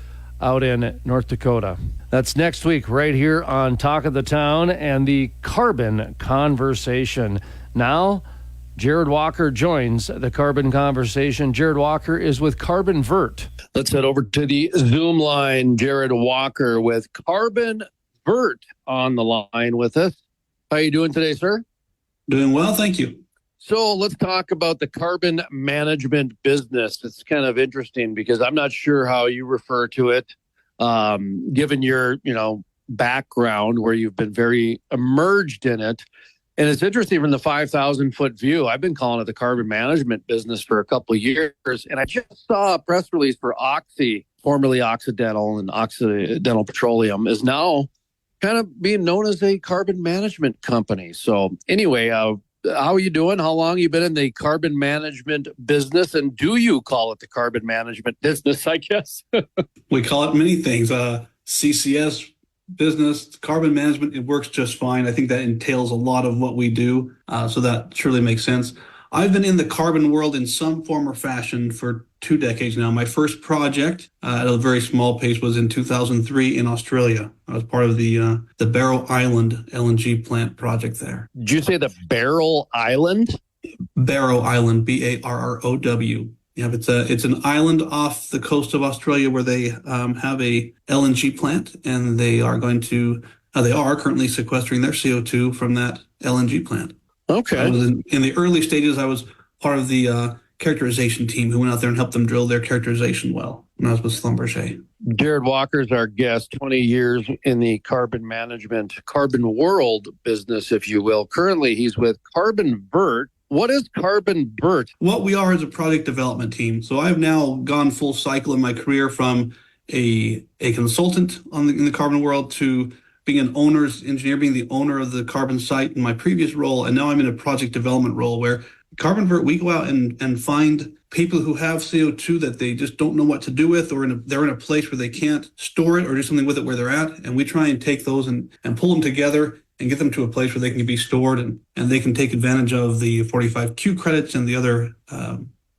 out in North Dakota. That's next week right here on Talk of the Town and the Carbon Conversation. Now, Jared Walker joins the Carbon Conversation. Jared Walker is with Carbon Vert. Let's head over to the Zoom line. Jared Walker with Carbon Vert on the line with us. How are you doing today, sir? Doing well, thank you. So let's talk about the carbon management business. It's kind of interesting because I'm not sure how you refer to it, given your background where you've been very immersed in it. And it's interesting from the 5,000-foot view. I've been calling it the carbon management business for a couple of years. And I just saw a press release for Oxy, formerly Occidental, and Occidental Petroleum is now kind of being known as a carbon management company. So anyway, how are you doing? How long have you been in the carbon management business? And do you call it the carbon management business, I guess? We call it many things. CCS business, carbon management, it works just fine. I think that entails a lot of what we do. So that surely makes sense. I've been in the carbon world in some form or fashion for 2 decades now. My first project at a very small pace was in 2003 in Australia. I was part of the Barrow Island LNG plant project there. Did you say the Barrow Island? Barrow Island, Barrow. Yeah, it's an island off the coast of Australia where they have a LNG plant, and they are currently sequestering their CO2 from that LNG plant. Okay. I was in the early stages, I was part of the characterization team who went out there and helped them drill their characterization well when I was with Schlumberger. Jared Walker is our guest, 20 years in the carbon management, carbon world business, if you will. Currently, he's with Carbon Vert. What is Carbon Vert? What we are is a project development team. So I've now gone full cycle in my career from a consultant in the carbon world to being an owner's engineer, being the owner of the carbon site in my previous role. And now I'm in a project development role where Carbon Vert, we go out and find people who have CO2 that they just don't know what to do with, or they're in a place where they can't store it or do something with it where they're at. And we try and take those and pull them together and get them to a place where they can be stored and they can take advantage of the 45Q credits and the other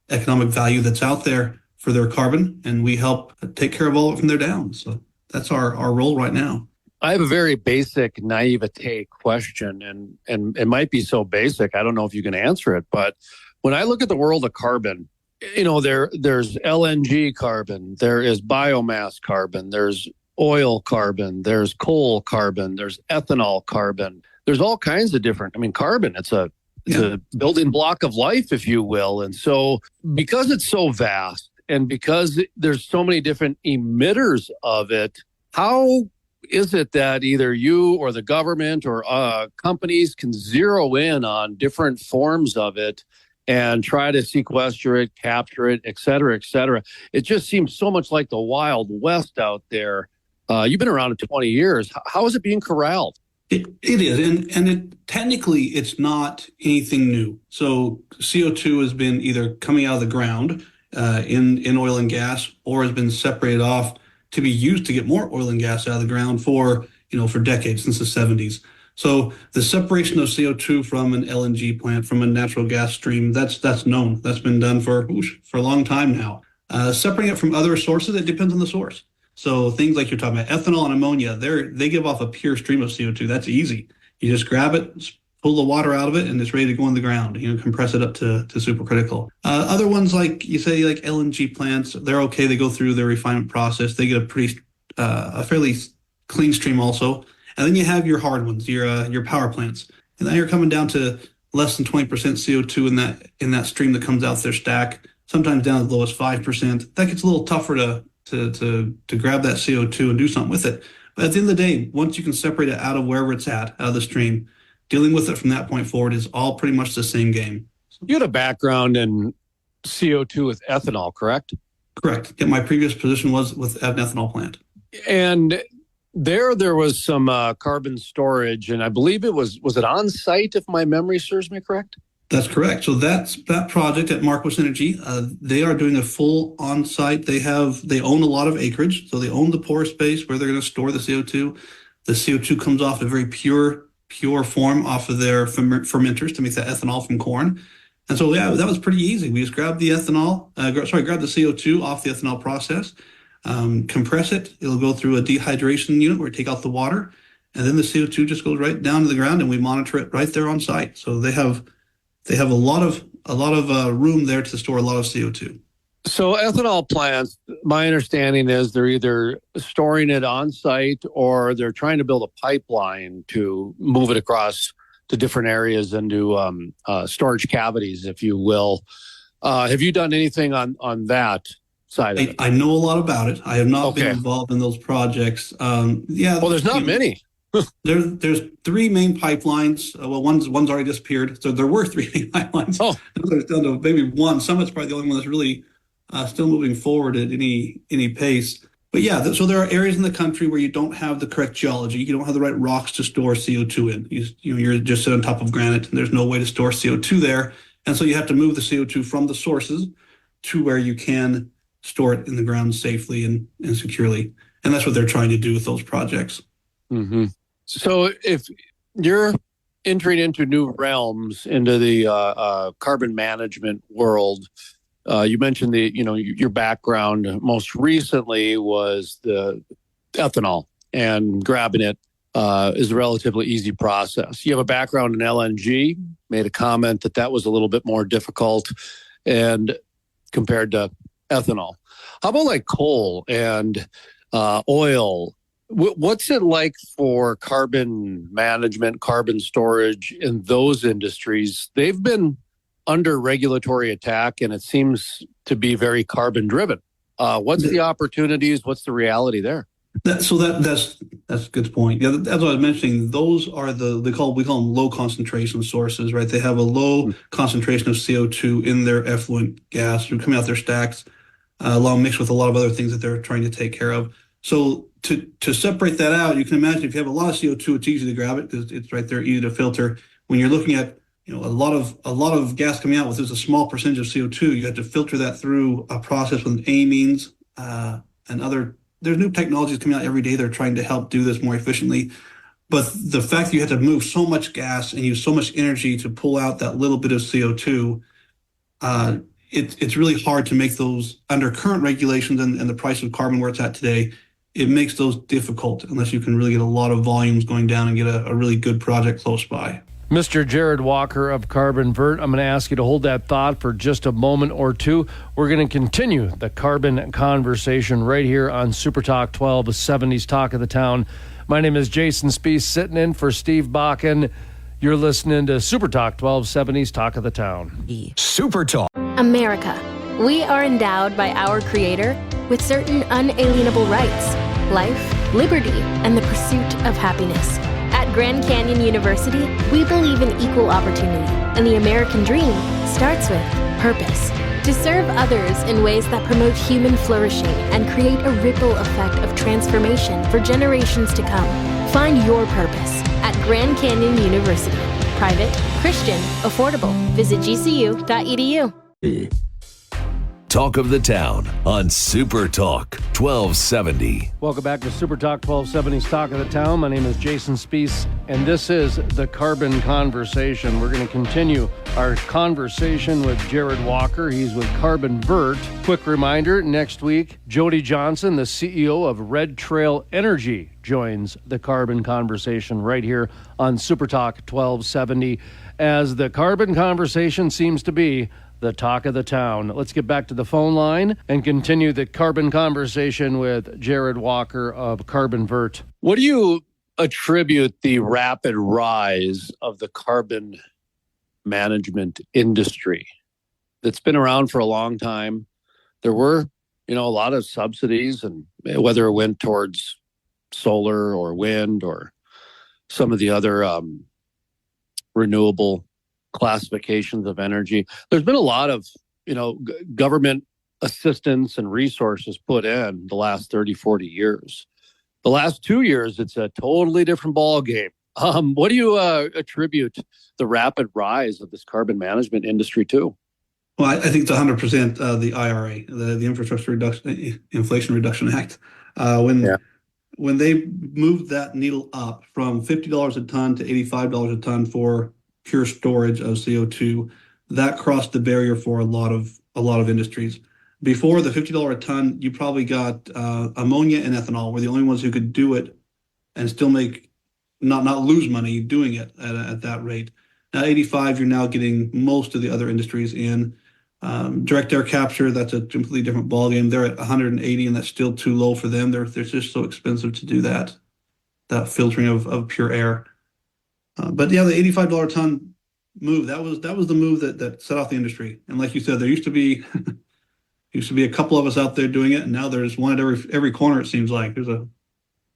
economic value that's out there for their carbon. And we help take care of all of it from there down. So that's our role right now. I have a very basic naivete question, and it might be so basic, I don't know if you can answer it. But when I look at the world of carbon, there's LNG carbon, there is biomass carbon, there's oil carbon, there's coal carbon, there's ethanol carbon. There's all kinds of different, carbon, it's a building block of life, if you will. And so because it's so vast and because there's so many different emitters of it, how is it that either you or the government or companies can zero in on different forms of it and try to sequester it, capture it, et cetera, et cetera? It just seems so much like the Wild West out there. You've been around it 20 years. How is it being corralled? It is, and technically it's not anything new. So CO2 has been either coming out of the ground in oil and gas, or has been separated off to be used to get more oil and gas out of the ground for decades, since the 70s. So the separation of CO2 from an LNG plant, from a natural gas stream, that's known. That's been done for a long time now. Separating it from other sources, it depends on the source. So things like you're talking about, ethanol and ammonia, they give off a pure stream of CO2. That's easy. You just grab it, pull the water out of it, and it's ready to go in the ground. Compress it up to supercritical. Other ones, like you say, like LNG plants, they're okay. They go through their refinement process. They get a fairly clean stream also. And then you have your hard ones, your power plants, and then you're coming down to less than 20% CO2 in that stream that comes out their stack. Sometimes down as low as 5%. That gets a little tougher to grab that CO2 and do something with it. But at the end of the day, once you can separate it out of wherever it's at, out of the stream, dealing with it from that point forward is all pretty much the same game. You had a background in CO2 with ethanol, correct? Correct. Yeah, my previous position was with an ethanol plant. And there was some carbon storage, and I believe was it on site, if my memory serves me correct? That's correct. So that project at Marquis Energy, they are doing a full on-site. They own a lot of acreage, so they own the pore space where they're going to store the CO2. The CO2 comes off a very pure form off of their fermenters to make that ethanol from corn. And so, yeah, that was pretty easy. We just grab the CO2 off the ethanol process, compress it. It'll go through a dehydration unit where we take out the water, and then the CO2 just goes right down to the ground, and we monitor it right there on site. So they have a lot of room there to store a lot of CO2. So ethanol plants, my understanding is they're either storing it on site or they're trying to build a pipeline to move it across to different areas into storage cavities, if you will. Have you done anything on that side of it? I know a lot about it. I have not been involved in those projects. Well, there's not many. There's three main pipelines. Well, one's already disappeared. So there were three main pipelines. Oh, there's down to maybe one. Summit's probably the only one that's really still moving forward at any pace. But yeah, so there are areas in the country where you don't have the correct geology. You don't have the right rocks to store CO2 in. You're just sitting on top of granite, and there's no way to store CO2 there. And so you have to move the CO2 from the sources to where you can store it in the ground safely and securely. And that's what they're trying to do with those projects. Mm-hmm. So if you're entering into new realms, into the carbon management world, you mentioned your background most recently was the ethanol, and grabbing it is a relatively easy process. You have a background in LNG, made a comment that was a little bit more difficult and compared to ethanol. How about like coal and oil? What's it like for carbon management, carbon storage in those industries? They've been under regulatory attack, and it seems to be very carbon driven. What's the opportunities? What's the reality there? That's a good point. Yeah, as I was mentioning, those are we call them low concentration sources, right? They have a low concentration of CO2 in their effluent gas coming out their stacks, along mixed with a lot of other things that they're trying to take care of. So to separate that out, you can imagine if you have a lot of CO2, it's easy to grab it because it's right there, easy to filter. When you're looking at a lot of gas coming out with just a small percentage of CO2, you have to filter that through a process with amines and other. There's new technologies coming out every day. They're trying to help do this more efficiently. But the fact that you have to move so much gas and use so much energy to pull out that little bit of CO2, it's really hard to make those under current regulations and the price of carbon where it's at today. It makes those difficult unless you can really get a lot of volumes going down and get a really good project close by. Mr. Jared Walker of CarbonVert, I'm going to ask you to hold that thought for just a moment or two. We're going to continue the carbon conversation right here on Super Talk 1270's Talk of the Town. My name is Jason Spiess, sitting in for Steve Bakken. You're listening to Super Talk 1270's Talk of the Town. Super Talk. America. We are endowed by our Creator with certain unalienable rights: life, liberty, and the pursuit of happiness. At Grand Canyon University, we believe in equal opportunity, and the American dream starts with purpose. To serve others in ways that promote human flourishing and create a ripple effect of transformation for generations to come. Find your purpose at Grand Canyon University. Private, Christian, affordable. Visit gcu.edu. Talk of the Town on Super Talk 1270. Welcome back to Super Talk 1270's Talk of the Town. My name is Jason Spees, and this is the Carbon Conversation. We're going to continue our conversation with Jared Walker. He's with Carbon Vert. Quick reminder, next week, Jody Johnson, the CEO of Red Trail Energy, joins the Carbon Conversation right here on Super Talk 1270, as the Carbon Conversation seems to be the talk of the town. Let's get back to the phone line and continue the Carbon Conversation with Jared Walker of Carbon Vert. What do you attribute the rapid rise of the carbon management industry that's been around for a long time? There were, a lot of subsidies, and whether it went towards solar or wind or some of the other renewable classifications of energy. There's been a lot of, government assistance and resources put in the last 30, 40 years. The last 2 years, it's a totally different ball game. What do you attribute the rapid rise of this carbon management industry to? Well, I think it's 100% the IRA, the Inflation Reduction Act. When they moved that needle up from $50 a ton to $85 a ton for pure storage of CO2, that crossed the barrier for a lot of industries. Before the $50 a ton, you probably got ammonia and ethanol were the only ones who could do it and still make not lose money doing it at that rate. Now 85, you're now getting most of the other industries in. Direct air capture, that's a completely different ballgame. They're at 180, and that's still too low for them. They're just so expensive to do that filtering of pure air. But yeah, the $85 a ton move, that was the move that set off the industry. And like you said, there used to be a couple of us out there doing it, and now there's one at every corner, it seems like. There's a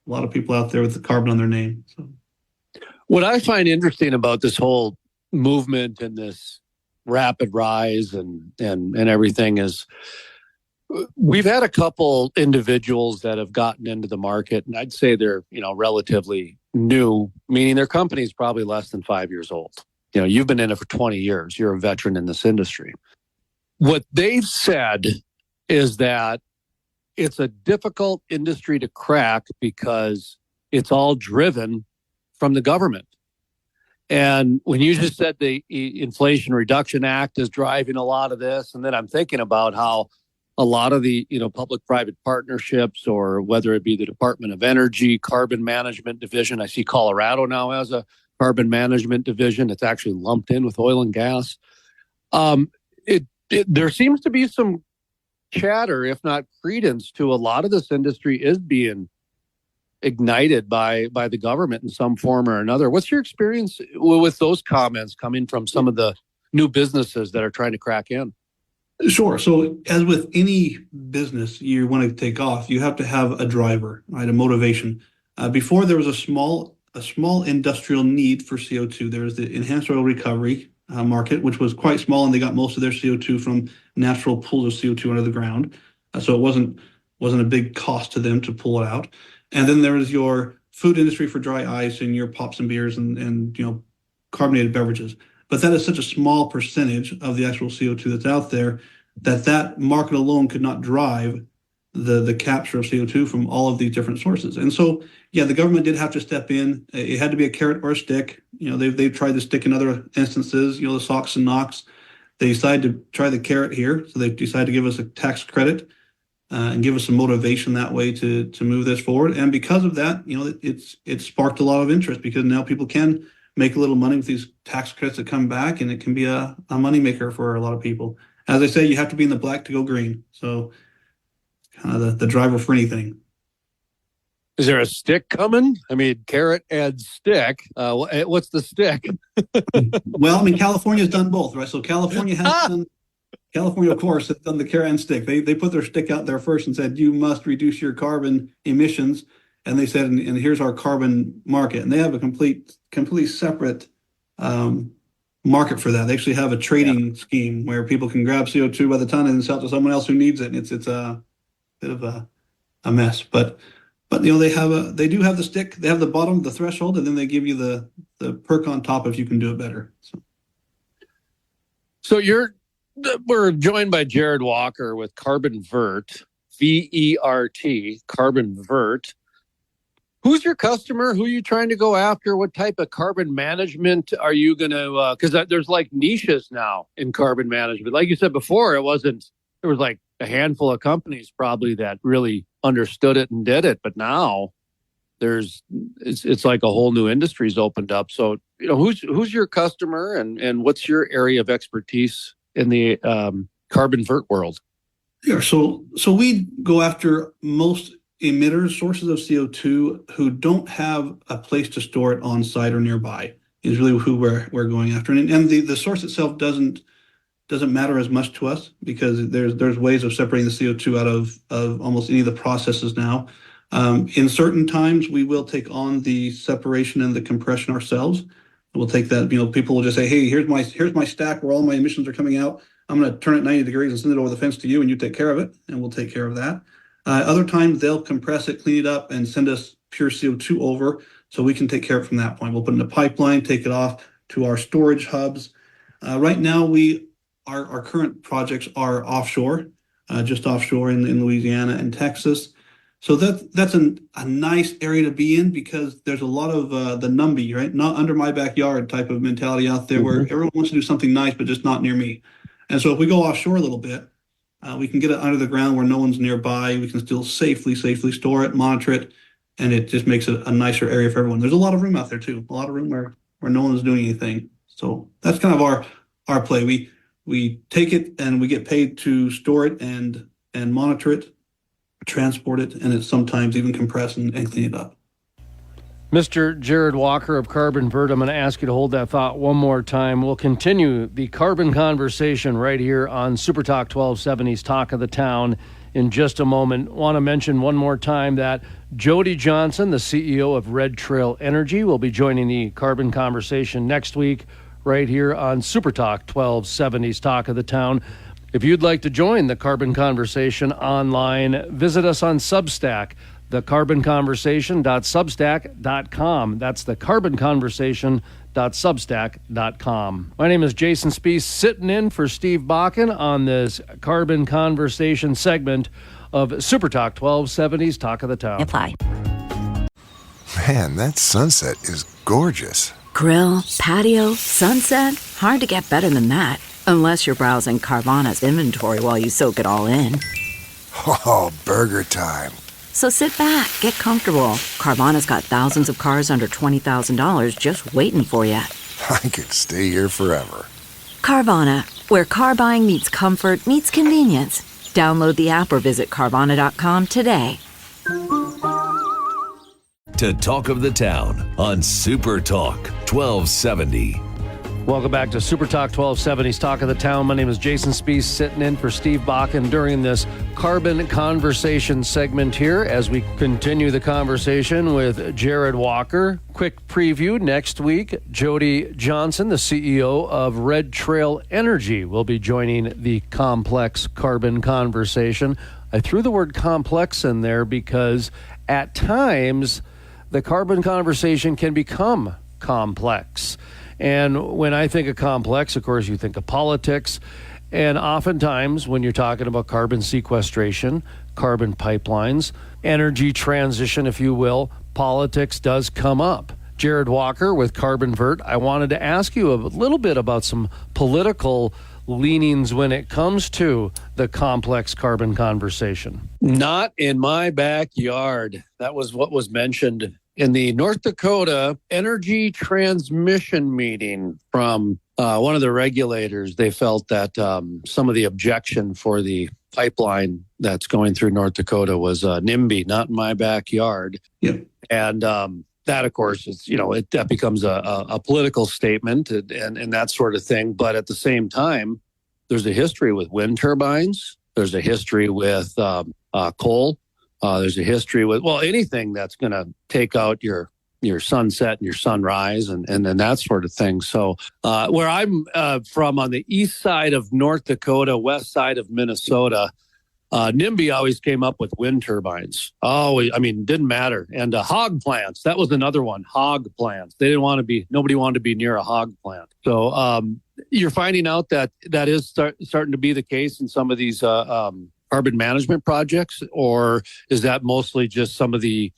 lot of people out there with the carbon on their name. So what I find interesting about this whole movement and this rapid rise and everything is we've had a couple individuals that have gotten into the market, and I'd say they're, relatively new, meaning their company's probably less than 5 years old. You've been in it for 20 years. You're a veteran in this industry. What they've said is that it's a difficult industry to crack because it's all driven from the government. And when you just said the Inflation Reduction Act is driving a lot of this, and then I'm thinking about how a lot of the, public-private partnerships, or whether it be the Department of Energy, Carbon Management Division. I see Colorado now has a Carbon Management Division. It's actually lumped in with oil and gas. There seems to be some chatter, if not credence, to a lot of this industry is being ignited by the government in some form or another. What's your experience with those comments coming from some of the new businesses that are trying to crack in? Sure. So as with any business you want to take off, you have to have a driver, right? A motivation. Before there was a small industrial need for CO2. There was the enhanced oil recovery market, which was quite small, and they got most of their CO2 from natural pools of CO2 under the ground. So it wasn't a big cost to them to pull it out. And then there was your food industry for dry ice and your pops and beers and carbonated beverages. But that is such a small percentage of the actual CO2 that's out there that market alone could not drive the capture of CO2 from all of these different sources. And so, yeah, the government did have to step in. It had to be a carrot or a stick. They've tried the stick in other instances, the SOX and NOx. They decided to try the carrot here. So they decided to give us a tax credit and give us some motivation that way to move this forward. And because of that, it's sparked a lot of interest, because now people can make a little money with these tax credits that come back, and it can be a moneymaker for a lot of people. As I say, you have to be in the black to go green. So kind of the driver for anything. Is there a stick coming? I mean, carrot and stick. What's the stick? Well, California's done both, right? So California, of course, has done the carrot and stick. They put their stick out there first and said, you must reduce your carbon emissions. and they said, and here's our carbon market. And they have a completely separate market for that. They actually have a trading scheme where people can grab CO2 by the ton and sell it to someone else who needs it. And it's a bit of a mess, but they do have the stick. They have the bottom, the threshold, and then they give you the perk on top if you can do it better. So we're joined by Jared Walker with Carbon Vert, VERT, Carbon Vert. Who's your customer? Who are you trying to go after? What type of carbon management are you going to, because there's like niches now in carbon management. Like you said before, there was like a handful of companies probably that really understood it and did it. But now it's like a whole new industry's opened up. So, who's your customer and what's your area of expertise in the Carbon Vert world? Yeah, so we go after most emitters, sources of CO2 who don't have a place to store it on site or nearby is really who we're going after. And the source itself doesn't matter as much to us because there's ways of separating the CO2 out of almost any of the processes now. In certain times, we will take on the separation and the compression ourselves. We'll take that, people will just say, hey, here's my stack where all my emissions are coming out. I'm going to turn it 90 degrees and send it over the fence to you, and you take care of it, and we'll take care of that. Other times, they'll compress it, clean it up, and send us pure CO2 over so we can take care of it from that point. We'll put it in a pipeline, take it off to our storage hubs. Right now, our current projects are offshore, just offshore in Louisiana and Texas. So that's a nice area to be in because there's a lot of the NIMBY, right? Not under my backyard type of mentality out there where everyone wants to do something nice, but just not near me. And so if we go offshore a little bit, we can get it under the ground where no one's nearby. We can still safely store it, monitor it, and it just makes it a nicer area for everyone. There's a lot of room out there too, a lot of room where no one's doing anything. So that's kind of our play. We take it and we get paid to store it and monitor it, transport it, and it's sometimes even compress and clean it up. Mr. Jared Walker of Carbon Vert, I'm going to ask you to hold that thought one more time. We'll continue the carbon conversation right here on Super Talk 1270's Talk of the Town in just a moment. Want to mention one more time that Jody Johnson, the CEO of Red Trail Energy, will be joining the carbon conversation next week right here on Super Talk 1270's Talk of the Town. If you'd like to join the carbon conversation online, visit us on Substack, thecarbonconversation.substack.com. That's thecarbonconversation.substack.com. My name is Jason Spees, sitting in for Steve Bakken on this carbon conversation segment of Super Talk 1270's Talk of the Town. Apply. Man, that sunset is gorgeous. Grill, patio, sunset. Hard to get better than that. Unless you're browsing Carvana's inventory while you soak it all in. Oh, burger time. So sit back, get comfortable. Carvana's got thousands of cars under $20,000 just waiting for you. I could stay here forever. Carvana, where car buying meets comfort, meets convenience. Download the app or visit Carvana.com today. To Talk of the Town on Super Talk 1270. Welcome back to Super Talk 1270's Talk of the Town. My name is Jason Spees, sitting in for Steve Bakken during this carbon conversation segment here as we continue the conversation with Jared Walker. Quick preview, next week, Jody Johnson, the CEO of Red Trail Energy, will be joining the complex carbon conversation. I threw the word complex in there because at times the carbon conversation can become complex. And when I think of complex, of course, you think of politics. And oftentimes when you're talking about carbon sequestration, carbon pipelines, energy transition, if you will, politics does come up. Jared Walker with Carbon Vert, I wanted to ask you a little bit about some political leanings when it comes to the complex carbon conversation. Not in my backyard. That was what was mentioned in the North Dakota Energy Transmission meeting from one of the regulators. They felt that some of the objection for the pipeline that's going through North Dakota was NIMBY, not in my backyard. Yep. And that, of course, is, that becomes a political statement and that sort of thing. But at the same time, there's a history with wind turbines. There's a history with coal. There's a history with, well, anything that's going to take out your sunset and your sunrise and that sort of thing. So where I'm from on the east side of North Dakota, west side of Minnesota, NIMBY always came up with wind turbines. Didn't matter. And hog plants, that was another one, hog plants. Nobody wanted to be near a hog plant. So you're finding out that is starting to be the case in some of these carbon management projects, or is that mostly just some of the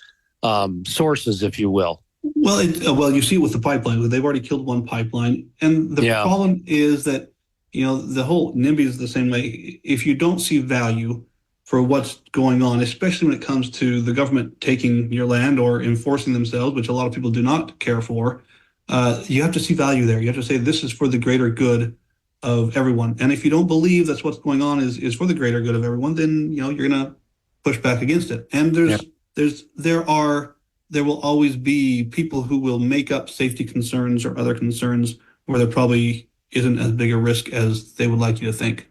sources, if you will? Well, you see it with the pipeline. They've already killed one pipeline. And the problem is that, the whole NIMBY is the same way. If you don't see value for what's going on, especially when it comes to the government taking your land or enforcing themselves, which a lot of people do not care for, you have to see value there. You have to say this is for the greater good of everyone. And if you don't believe that's what's going on is for the greater good of everyone, then, you're going to push back against it. And there will always be people who will make up safety concerns or other concerns where there probably isn't as big a risk as they would like you to think.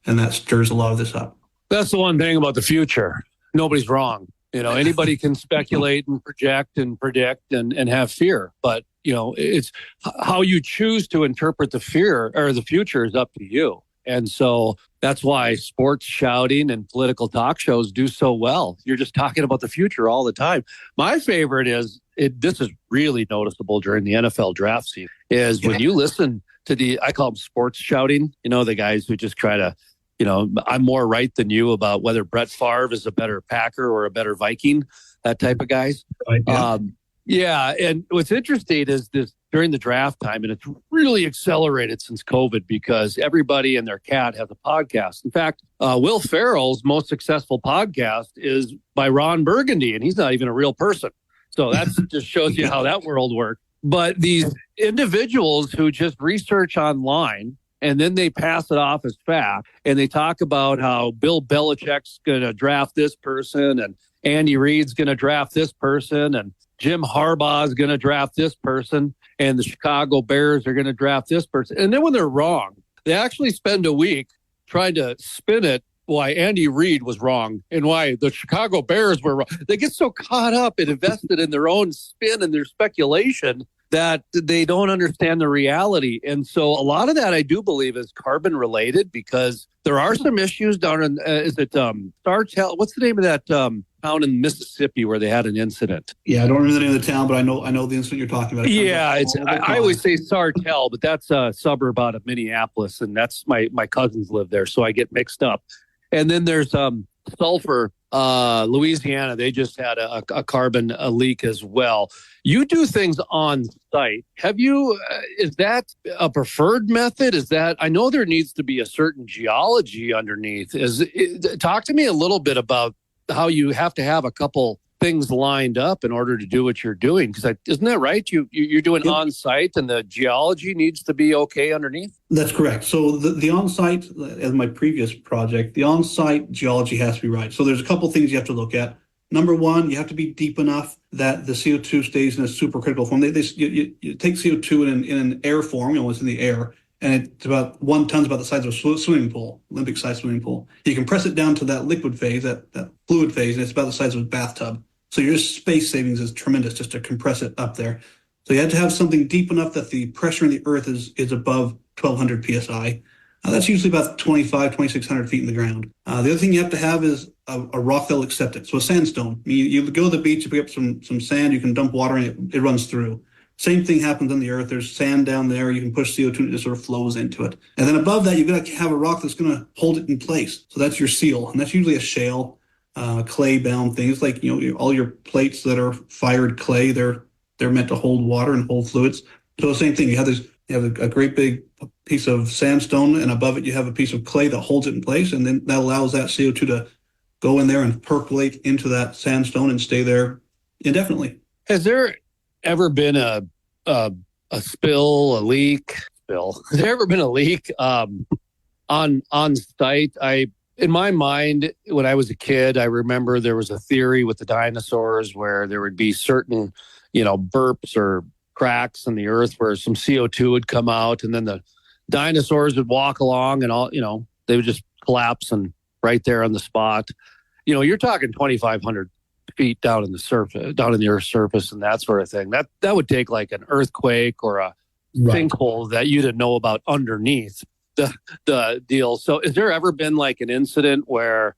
And that stirs a lot of this up. That's the one thing about the future. Nobody's wrong. Anybody can speculate and project and predict and have fear. But, it's how you choose to interpret the fear or the future is up to you. And so that's why sports shouting and political talk shows do so well. You're just talking about the future all the time. My favorite is, this is really noticeable during the NFL draft season, is when you listen to I call them sports shouting, the guys who just try to, I'm more right than you about whether Brett Favre is a better Packer or a better Viking, that type of guys. Right, yeah. And what's interesting is this during the draft time, and it's really accelerated since COVID because everybody and their cat has a podcast. In fact, Will Ferrell's most successful podcast is by Ron Burgundy, and he's not even a real person. So that just shows you how that world works. But these individuals who just research online and then they pass it off as fact, and they talk about how Bill Belichick's going to draft this person and Andy Reid's going to draft this person and Jim Harbaugh is going to draft this person and the Chicago Bears are going to draft this person. And then when they're wrong, they actually spend a week trying to spin it why Andy Reid was wrong and why the Chicago Bears were wrong. They get so caught up and invested in their own spin and their speculation that they don't understand the reality. And so a lot of that I do believe is carbon related because there are some issues down in, Sartell? What's the name of that town in Mississippi where they had an incident? Yeah, I don't remember the name of the town, but I know the incident you're talking about. I always say Sartell, but that's a suburb out of Minneapolis, and that's my cousins live there, so I get mixed up. And then there's Sulphur, Louisiana. They just had a carbon leak as well. You do things on site. Have you? Is that a preferred method? I know there needs to be a certain geology underneath. Talk to me a little bit about how you have to have a couple things lined up in order to do what you're doing. Because isn't that right? You're doing on site, and the geology needs to be okay underneath. That's correct. So the on site, as my previous project, the on site geology has to be right. So there's a couple things you have to look at. Number one, you have to be deep enough that the CO2 stays in a supercritical form. You take CO2 in an air form, it's in the air, and it's about 1 ton, about the size of a swimming pool, Olympic-sized swimming pool. You compress it down to that liquid phase, that fluid phase, and it's about the size of a bathtub. So your space savings is tremendous just to compress it up there. So you have to have something deep enough that the pressure in the earth is above 1,200 psi. That's usually about 2,600 feet in the ground. The other thing you have to have is a rock that will accept it. So a sandstone. You go to the beach, you pick up some sand, you can dump water in it runs through. Same thing happens on the earth. There's sand down there. You can push CO2 and it just sort of flows into it. And then above that, you've got to have a rock that's going to hold it in place. So that's your seal. And that's usually a shale, clay-bound thing. It's like, all your plates that are fired clay, they're meant to hold water and hold fluids. So the same thing. You have a great big piece of sandstone, and above it you have a piece of clay that holds it in place, and then that allows that CO2 to go in there and percolate into that sandstone and stay there indefinitely. Has there ever been a spill, a leak? Has there ever been a leak on site? In my mind, when I was a kid, I remember there was a theory with the dinosaurs where there would be certain, burps or cracks in the earth where some CO2 would come out, and then the dinosaurs would walk along and all, they would just collapse and right there on the spot. you're talking 2,500 feet down in the surface, down in the Earth's surface, and that sort of thing. That would take like an earthquake or a sinkhole that you didn't know about underneath the deal. So, has there ever been like an incident where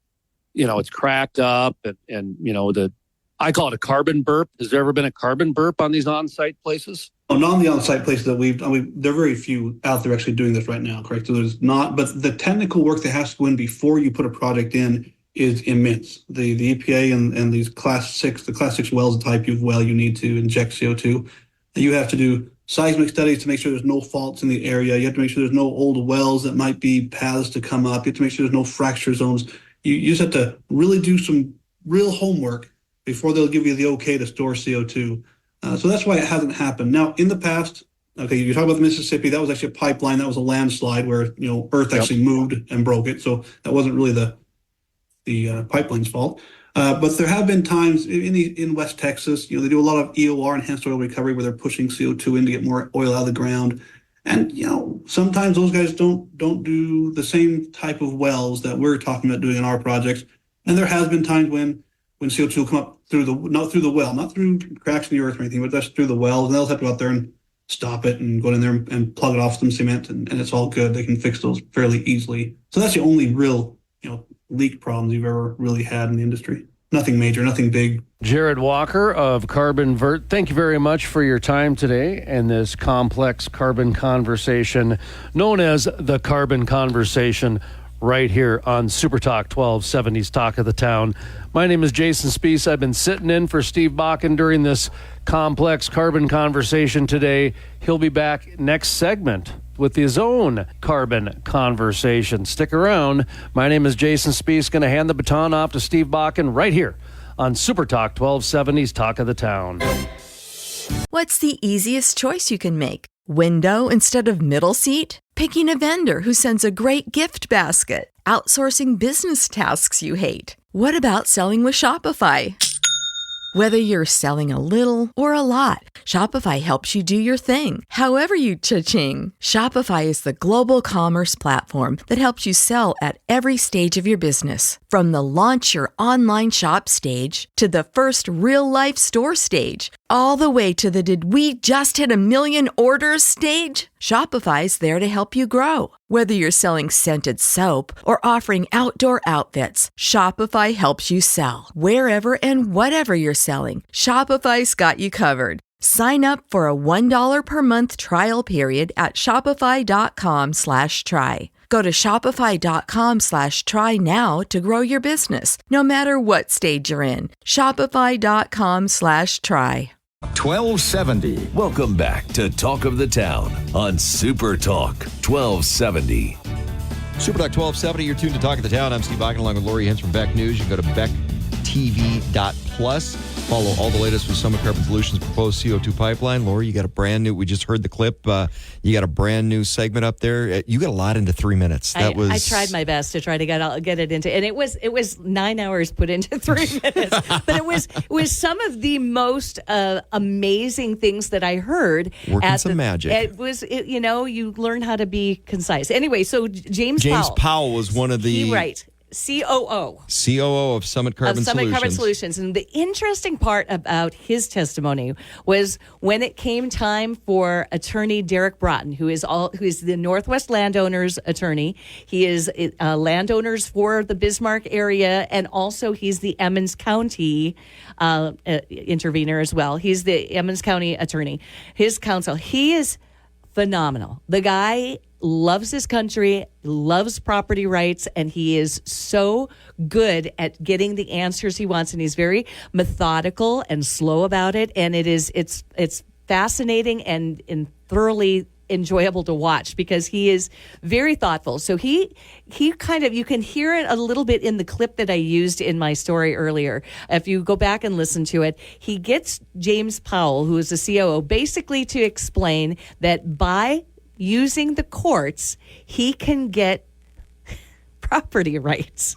it's cracked up and I call it a carbon burp. Has there ever been a carbon burp on these on-site places? Oh, not on the on-site places that there are very few out there actually doing this right now, correct? So there's not, but the technical work that has to go in before you put a project in is immense. The EPA and these class 6 wells, the type of well you need to inject CO2. You have to do seismic studies to make sure there's no faults in the area. You have to make sure there's no old wells that might be paths to come up. You have to make sure there's no fracture zones. You just have to really do some real homework before they'll give you the okay to store CO2. So that's why it hasn't happened. Now, in the past, okay, you talk about the Mississippi, that was actually a pipeline. That was a landslide where, Earth actually moved and broke it. So that wasn't really the pipeline's fault. But there have been times in West Texas, they do a lot of EOR, enhanced oil recovery, where they're pushing CO2 in to get more oil out of the ground. And, sometimes those guys don't do the same type of wells that we're talking about doing in our projects. And there has been times when CO2 will come up not through the well, not through cracks in the earth or anything, but just through the wells. And they'll have to go out there and stop it and go in there and plug it off some cement, and it's all good. They can fix those fairly easily. So that's the only real, leak problems you've ever really had in the industry. Nothing major, nothing big. Jared Walker of Carbon Vert, thank you very much for your time today in this complex carbon conversation known as the Carbon Conversation, right here on Super Talk 1270's Talk of the Town. My name is Jason Spees. I've been sitting in for Steve Bakken during this complex carbon conversation today. He'll be back next segment with his own carbon conversation. Stick around. My name is Jason Spees. Going to hand the baton off to Steve Bakken right here on Super Talk 1270's Talk of the Town. What's the easiest choice you can make? Window instead of middle seat? Picking a vendor who sends a great gift basket? Outsourcing business tasks you hate? What about selling with Shopify? Whether you're selling a little or a lot, Shopify helps you do your thing, however you cha-ching. Shopify is the global commerce platform that helps you sell at every stage of your business. From the launch your online shop stage to the first real-life store stage, all the way to the did we just hit 1 million orders stage. Shopify's there to help you grow. Whether you're selling scented soap or offering outdoor outfits, Shopify helps you sell. Wherever and whatever you're selling, Shopify's got you covered. Sign up for a $1 per month trial period at shopify.com/try. Go to shopify.com/try now to grow your business, no matter what stage you're in. Shopify.com/try. 1270. Welcome back to Talk of the Town on Super Talk 1270. Super Talk 1270, you're tuned to Talk of the Town. I'm Steve Bakken along with Lori Hintz from Beck News. You can go to becktv.plus. Follow all the latest with Summit Carbon Solutions' proposed CO2 pipeline. Lori, you got a brand new, we just heard the clip. You got a brand new segment up there. You got a lot into 3 minutes. I tried my best to try to get it into, and it was 9 hours put into 3 minutes. But it was some of the most amazing things that I heard. Working some magic. It was, you learn how to be concise. Anyway, so James Powell was one of the... Right. COO of Summit Carbon Solutions. And the interesting part about his testimony was when it came time for attorney Derek Broughton, who is the Northwest landowners attorney. He is landowners for the Bismarck area, and also he's the Emmons County intervener as well. He's the Emmons County attorney. His counsel, he is phenomenal. The guy loves his country, loves property rights, and he is so good at getting the answers he wants, and he's very methodical and slow about it, and it's fascinating and thoroughly enjoyable to watch because he is very thoughtful. So he kind of, you can hear it a little bit in the clip that I used in my story earlier. If you go back and listen to it, he gets James Powell, who is the COO, basically to explain that by using the courts, he can get property rights.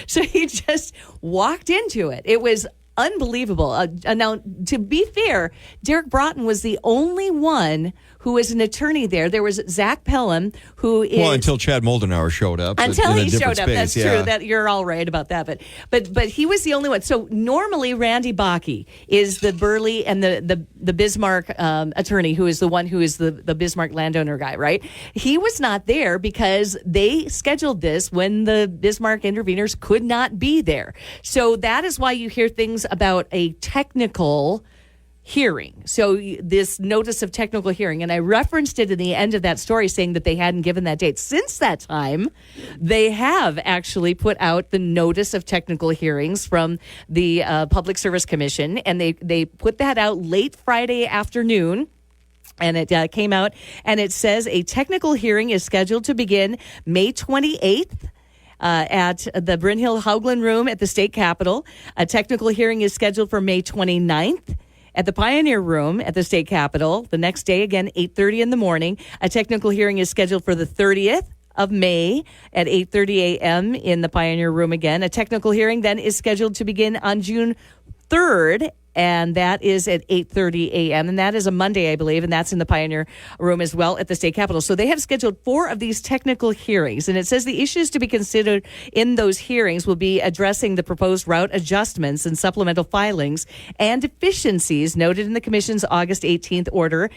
So he just walked into it. It was unbelievable. Now, to be fair, Derek Broughton was the only one who was an attorney there. There was Zach Pelham, who is... Well, until Chad Moldenauer showed up. Until he showed up. Space, That's true. That you're all right about that. But he was the only one. So normally Randy Bakke is the Burley and the Bismarck attorney, who is the one who is the Bismarck landowner guy, right? He was not there because they scheduled this when the Bismarck interveners could not be there. So that is why you hear things about a technical hearing. So this notice of technical hearing, and I referenced it in the end of that story saying that they hadn't given that date. Since that time, they have actually put out the notice of technical hearings from the Public Service Commission, and they put that out late Friday afternoon. And it came out, and it says a technical hearing is scheduled to begin May 28th. At the Bryn Hill Hoagland Room at the State Capitol. A technical hearing is scheduled for May 29th. At the Pioneer Room at the State Capitol. The next day, again, 8:30 in the morning. A technical hearing is scheduled for the 30th of May at 8:30 a.m. in the Pioneer Room again. A technical hearing then is scheduled to begin on June 3rd, and that is at 8:30 a.m. And that is a Monday, I believe, and that's in the Pioneer Room as well at the State Capitol. So they have scheduled 4 of these technical hearings, and it says the issues to be considered in those hearings will be addressing the proposed route adjustments and supplemental filings and deficiencies noted in the Commission's August 18th order,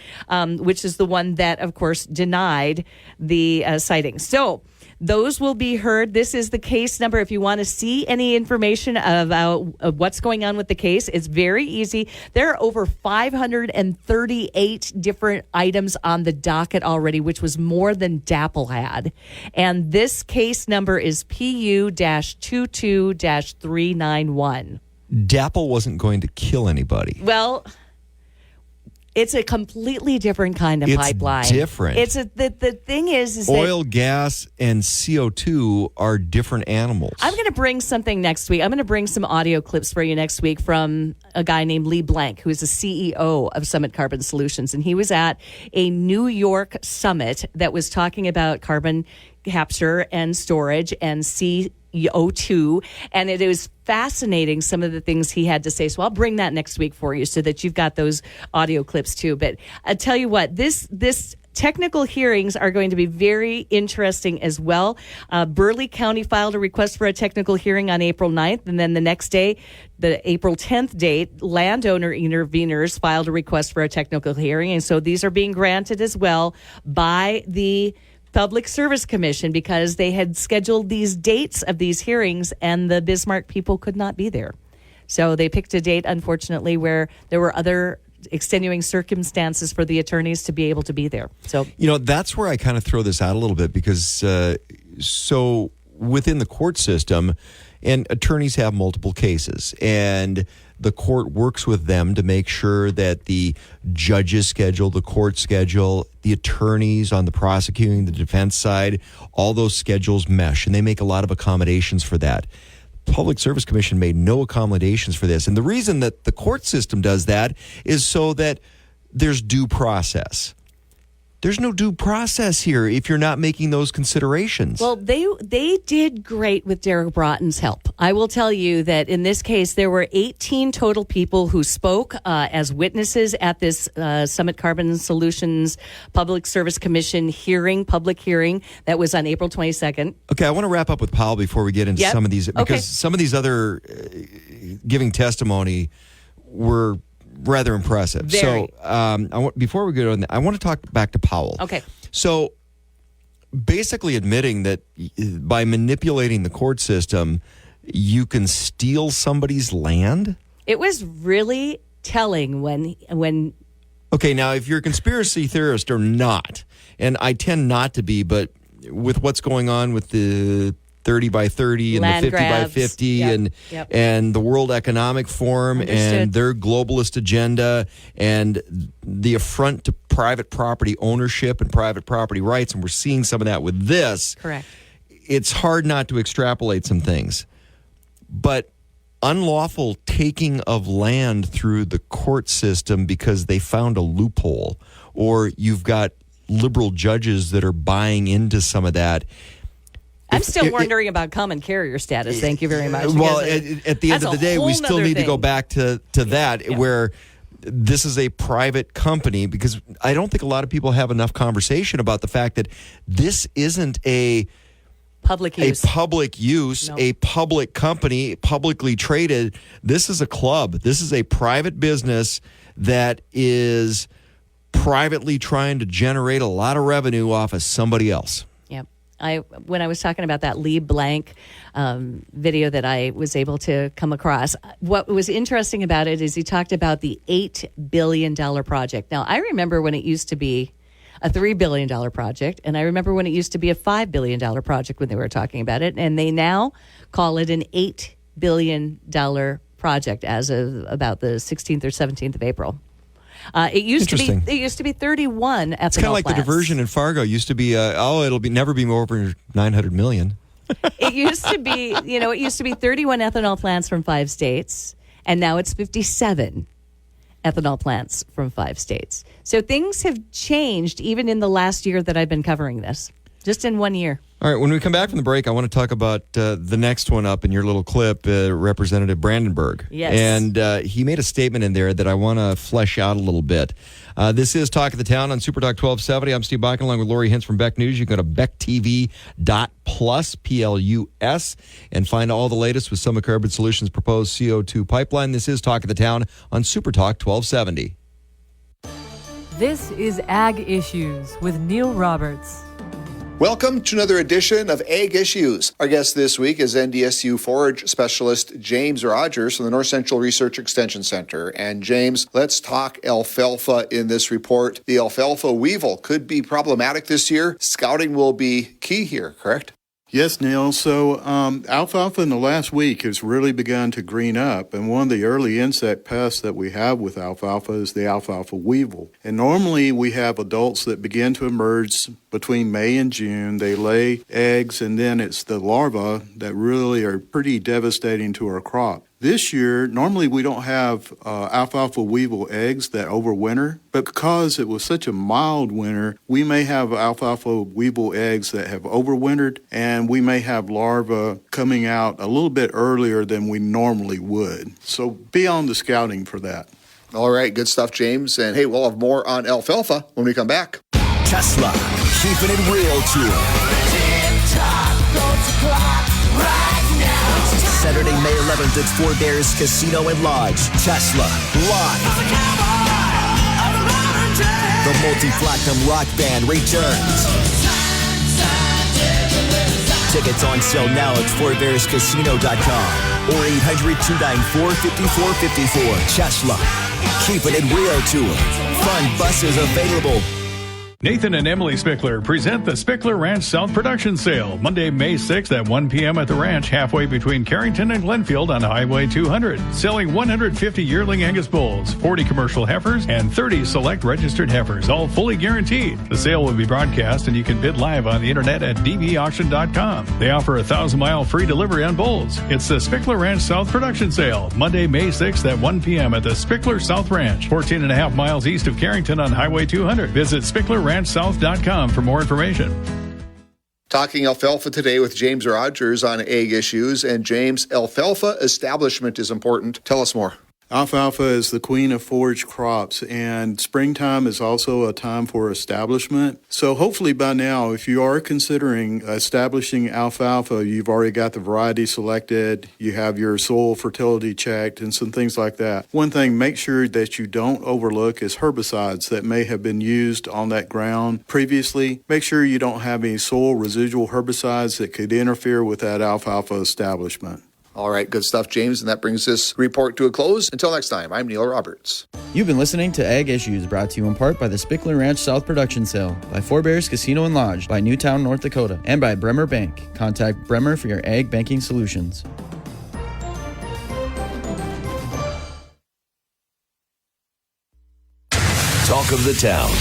which is the one that, of course, denied the siting. So those will be heard. This is the case number. If you want to see any information about what's going on with the case, it's very easy. There are over 538 different items on the docket already, which was more than DAPL had. And this case number is PU-22-391. DAPL wasn't going to kill anybody. Well, it's a completely different kind of pipeline. Different. It's the thing is oil, gas, and CO2 are different animals. I'm going to bring something next week. I'm going to bring some audio clips for you next week from a guy named Lee Blank, who is the CEO of Summit Carbon Solutions. And he was at a New York summit that was talking about carbon capture and storage and CO2, and it was fascinating, some of the things he had to say. So I'll bring that next week for you so that you've got those audio clips too. But I tell you what, this technical hearings are going to be very interesting as well. Burleigh County filed a request for a technical hearing on April 9th, and then the next day, the April 10th date, landowner interveners filed a request for a technical hearing, and so these are being granted as well by the Public Service Commission because they had scheduled these dates of these hearings and the Bismarck people could not be there. So they picked a date, unfortunately, where there were other extenuating circumstances for the attorneys to be able to be there. So, that's where I kind of throw this out a little bit because so within the court system, and attorneys have multiple cases, and the court works with them to make sure that the judge's schedule, the court schedule, the attorneys on the prosecuting, the defense side, all those schedules mesh, and they make a lot of accommodations for that. Public Service Commission made no accommodations for this. And the reason that the court system does that is so that there's due process. There's no due process here if you're not making those considerations. Well, they did great with Derek Broughton's help. I will tell you that in this case, there were 18 total people who spoke as witnesses at this Summit Carbon Solutions Public Service Commission public hearing that was on April 22nd. Okay, I want to wrap up with Powell before we get into some of these, because some of these other giving testimony were rather impressive. Very. So before we go on, I want to talk back to Powell. Okay. So basically admitting that by manipulating the court system, you can steal somebody's land? It was really telling when Okay, now if you're a conspiracy theorist or not, and I tend not to be, but with what's going on with the 30 by 30 and land the 50 grabs. by 50 and the World Economic Forum and their globalist agenda and the affront to private property ownership and private property rights, and we're seeing some of that with this. Correct. It's hard not to extrapolate some things. But unlawful taking of land through the court system because they found a loophole, or you've got liberal judges that are buying into some of that. I'm still wondering about common carrier status. Thank you very much. Well, at the end of the day, we still need to go back to that where this is a private company, because I don't think a lot of people have enough conversation about the fact that this isn't a public use, a public company, publicly traded. This is a club. This is a private business that is privately trying to generate a lot of revenue off of somebody else. Yep. When I was talking about that Lee Blank video that I was able to come across, what was interesting about it is he talked about the $8 billion project. Now, I remember when it used to be a $3 billion project, and I remember when it used to be a $5 billion project when they were talking about it, and they now call it an $8 billion project as of about the 16th or 17th of April. It used to be 31 ethanol It's kind of like plants. the diversion in Fargo. It used to be it'll never be more over 900 million. It used to be 31 ethanol plants from 5 states, and now it's 57 ethanol plants from 5 states. So things have changed even in the last year that I've been covering this, just in 1 year. All right, when we come back from the break, I want to talk about the next one up in your little clip, Representative Brandenburg. Yes. And he made a statement in there that I want to flesh out a little bit. This is Talk of the Town on Super Talk 1270. I'm Steve Bachman along with Lori Hintz from Beck News. You can go to becktv.plus, P-L-U-S, and find all the latest with Summit Carbon Solutions' proposed CO2 pipeline. This is Talk of the Town on Super Talk 1270. This is Ag Issues with Neil Roberts. Welcome to another edition of Ag Issues. Our guest this week is NDSU forage specialist James Rogers from the North Central Research Extension Center. And James, let's talk alfalfa in this report. The alfalfa weevil could be problematic this year. Scouting will be key here, correct? Yes, Neil. So alfalfa in the last week has really begun to green up, and one of the early insect pests that we have with alfalfa is the alfalfa weevil. And normally we have adults that begin to emerge between May and June. They lay eggs, and then it's the larvae that really are pretty devastating to our crop. This year, normally we don't have alfalfa weevil eggs that overwinter, but because it was such a mild winter, we may have alfalfa weevil eggs that have overwintered, and we may have larvae coming out a little bit earlier than we normally would. So be on the scouting for that. All right, good stuff, James. And hey, we'll have more on alfalfa when we come back. Tesla, keeping it real tour. Saturday, May 11th at Four Bears Casino and Lodge. Tesla, live. The multi-platinum rock band returns. Tickets on sale now at fourbearscasino.com or 800-294-5454. Tesla, keeping it real tour. Fun buses available. Nathan and Emily Spickler present the Spickler Ranch South Production Sale, Monday, May 6th at 1 p.m. at the ranch, halfway between Carrington and Glenfield on Highway 200. Selling 150 yearling Angus bulls, 40 commercial heifers, and 30 select registered heifers, all fully guaranteed. The sale will be broadcast, and you can bid live on the internet at dbauction.com. They offer a 1,000-mile free delivery on bulls. It's the Spickler Ranch South Production Sale, Monday, May 6th at 1 p.m. at the Spickler South Ranch, 14.5 miles east of Carrington on Highway 200. Visit SpicklerRanchSouth.com for more information. Talking alfalfa today with James Rogers on Ag Issues. And James, alfalfa establishment is important. Tell us more. Alfalfa is the queen of forage crops, and springtime is also a time for establishment. So hopefully by now, if you are considering establishing alfalfa, you've already got the variety selected, you have your soil fertility checked, and some things like that. One thing, make sure that you don't overlook is herbicides that may have been used on that ground previously. Make sure you don't have any soil residual herbicides that could interfere with that alfalfa establishment. All right, good stuff, James. And that brings this report to a close. Until next time, I'm Neil Roberts. You've been listening to Ag Issues, brought to you in part by the Spickler Ranch South Production Sale, by Four Bears Casino and Lodge, by Newtown, North Dakota, and by Bremer Bank. Contact Bremer for your ag banking solutions. Talk of the Town.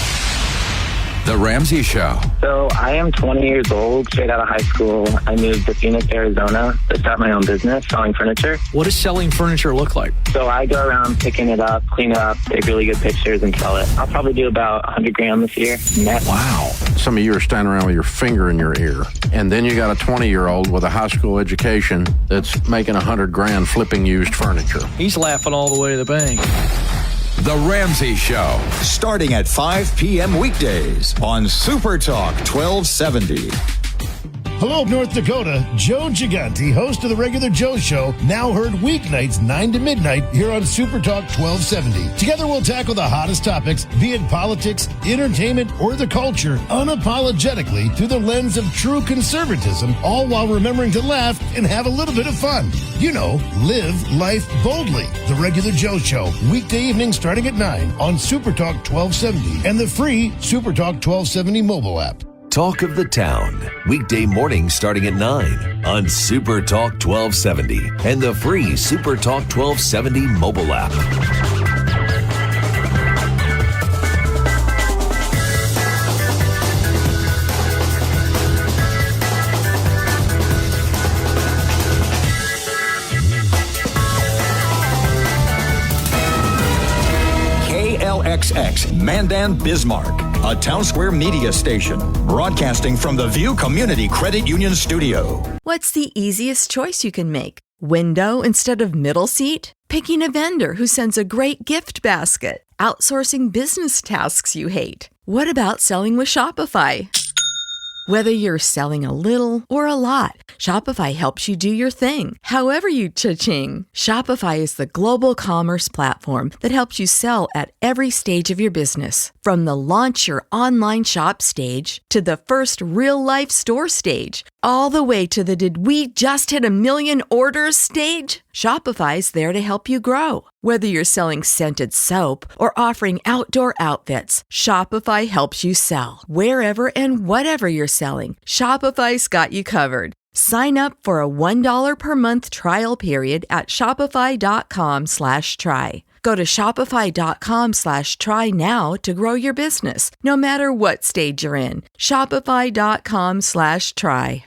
The Ramsey Show. So I am 20 years old, straight out of high school. I moved to Phoenix, Arizona to start my own business selling furniture. What does selling furniture look like? So I go around picking it up, clean it up, take really good pictures and sell it. I'll probably do about $100,000 this year net. Wow. some of you are standing around with your finger in your ear. And then you got a 20-year-old with a high school education that's making $100,000 flipping used furniture. He's laughing all the way to the bank. The Ramsey Show, starting at 5 p.m. weekdays on Super Talk 1270. Hello, North Dakota. Joe Gigante, host of the Regular Joe Show, now heard weeknights 9 to midnight here on Super Talk 1270. Together we'll tackle the hottest topics, be it politics, entertainment, or the culture, unapologetically through the lens of true conservatism, all while remembering to laugh and have a little bit of fun. You know, live life boldly. The Regular Joe Show, weekday evenings starting at 9 on Super Talk 1270 and the free Super Talk 1270 mobile app. Talk of the Town, weekday mornings starting at 9 on Super Talk 1270 and the free Super Talk 1270 mobile app. KLXX Mandan Bismarck, a Town Square media station, broadcasting from the View Community Credit Union studio. What's the easiest choice you can make? Window instead of middle seat? Picking a vendor who sends a great gift basket? Outsourcing business tasks you hate? What about selling with Shopify? Whether you're selling a little or a lot, Shopify helps you do your thing, however you cha-ching. Shopify is the global commerce platform that helps you sell at every stage of your business. From the launch your online shop stage to the first real-life store stage, all the way to the did we just hit 1 million orders stage. Shopify's there to help you grow. Whether you're selling scented soap or offering outdoor outfits, Shopify helps you sell. Wherever and whatever you're selling, Shopify's got you covered. Sign up for a $1 per month trial period at shopify.com/try. Go to shopify.com/try now to grow your business, no matter what stage you're in. Shopify.com/try.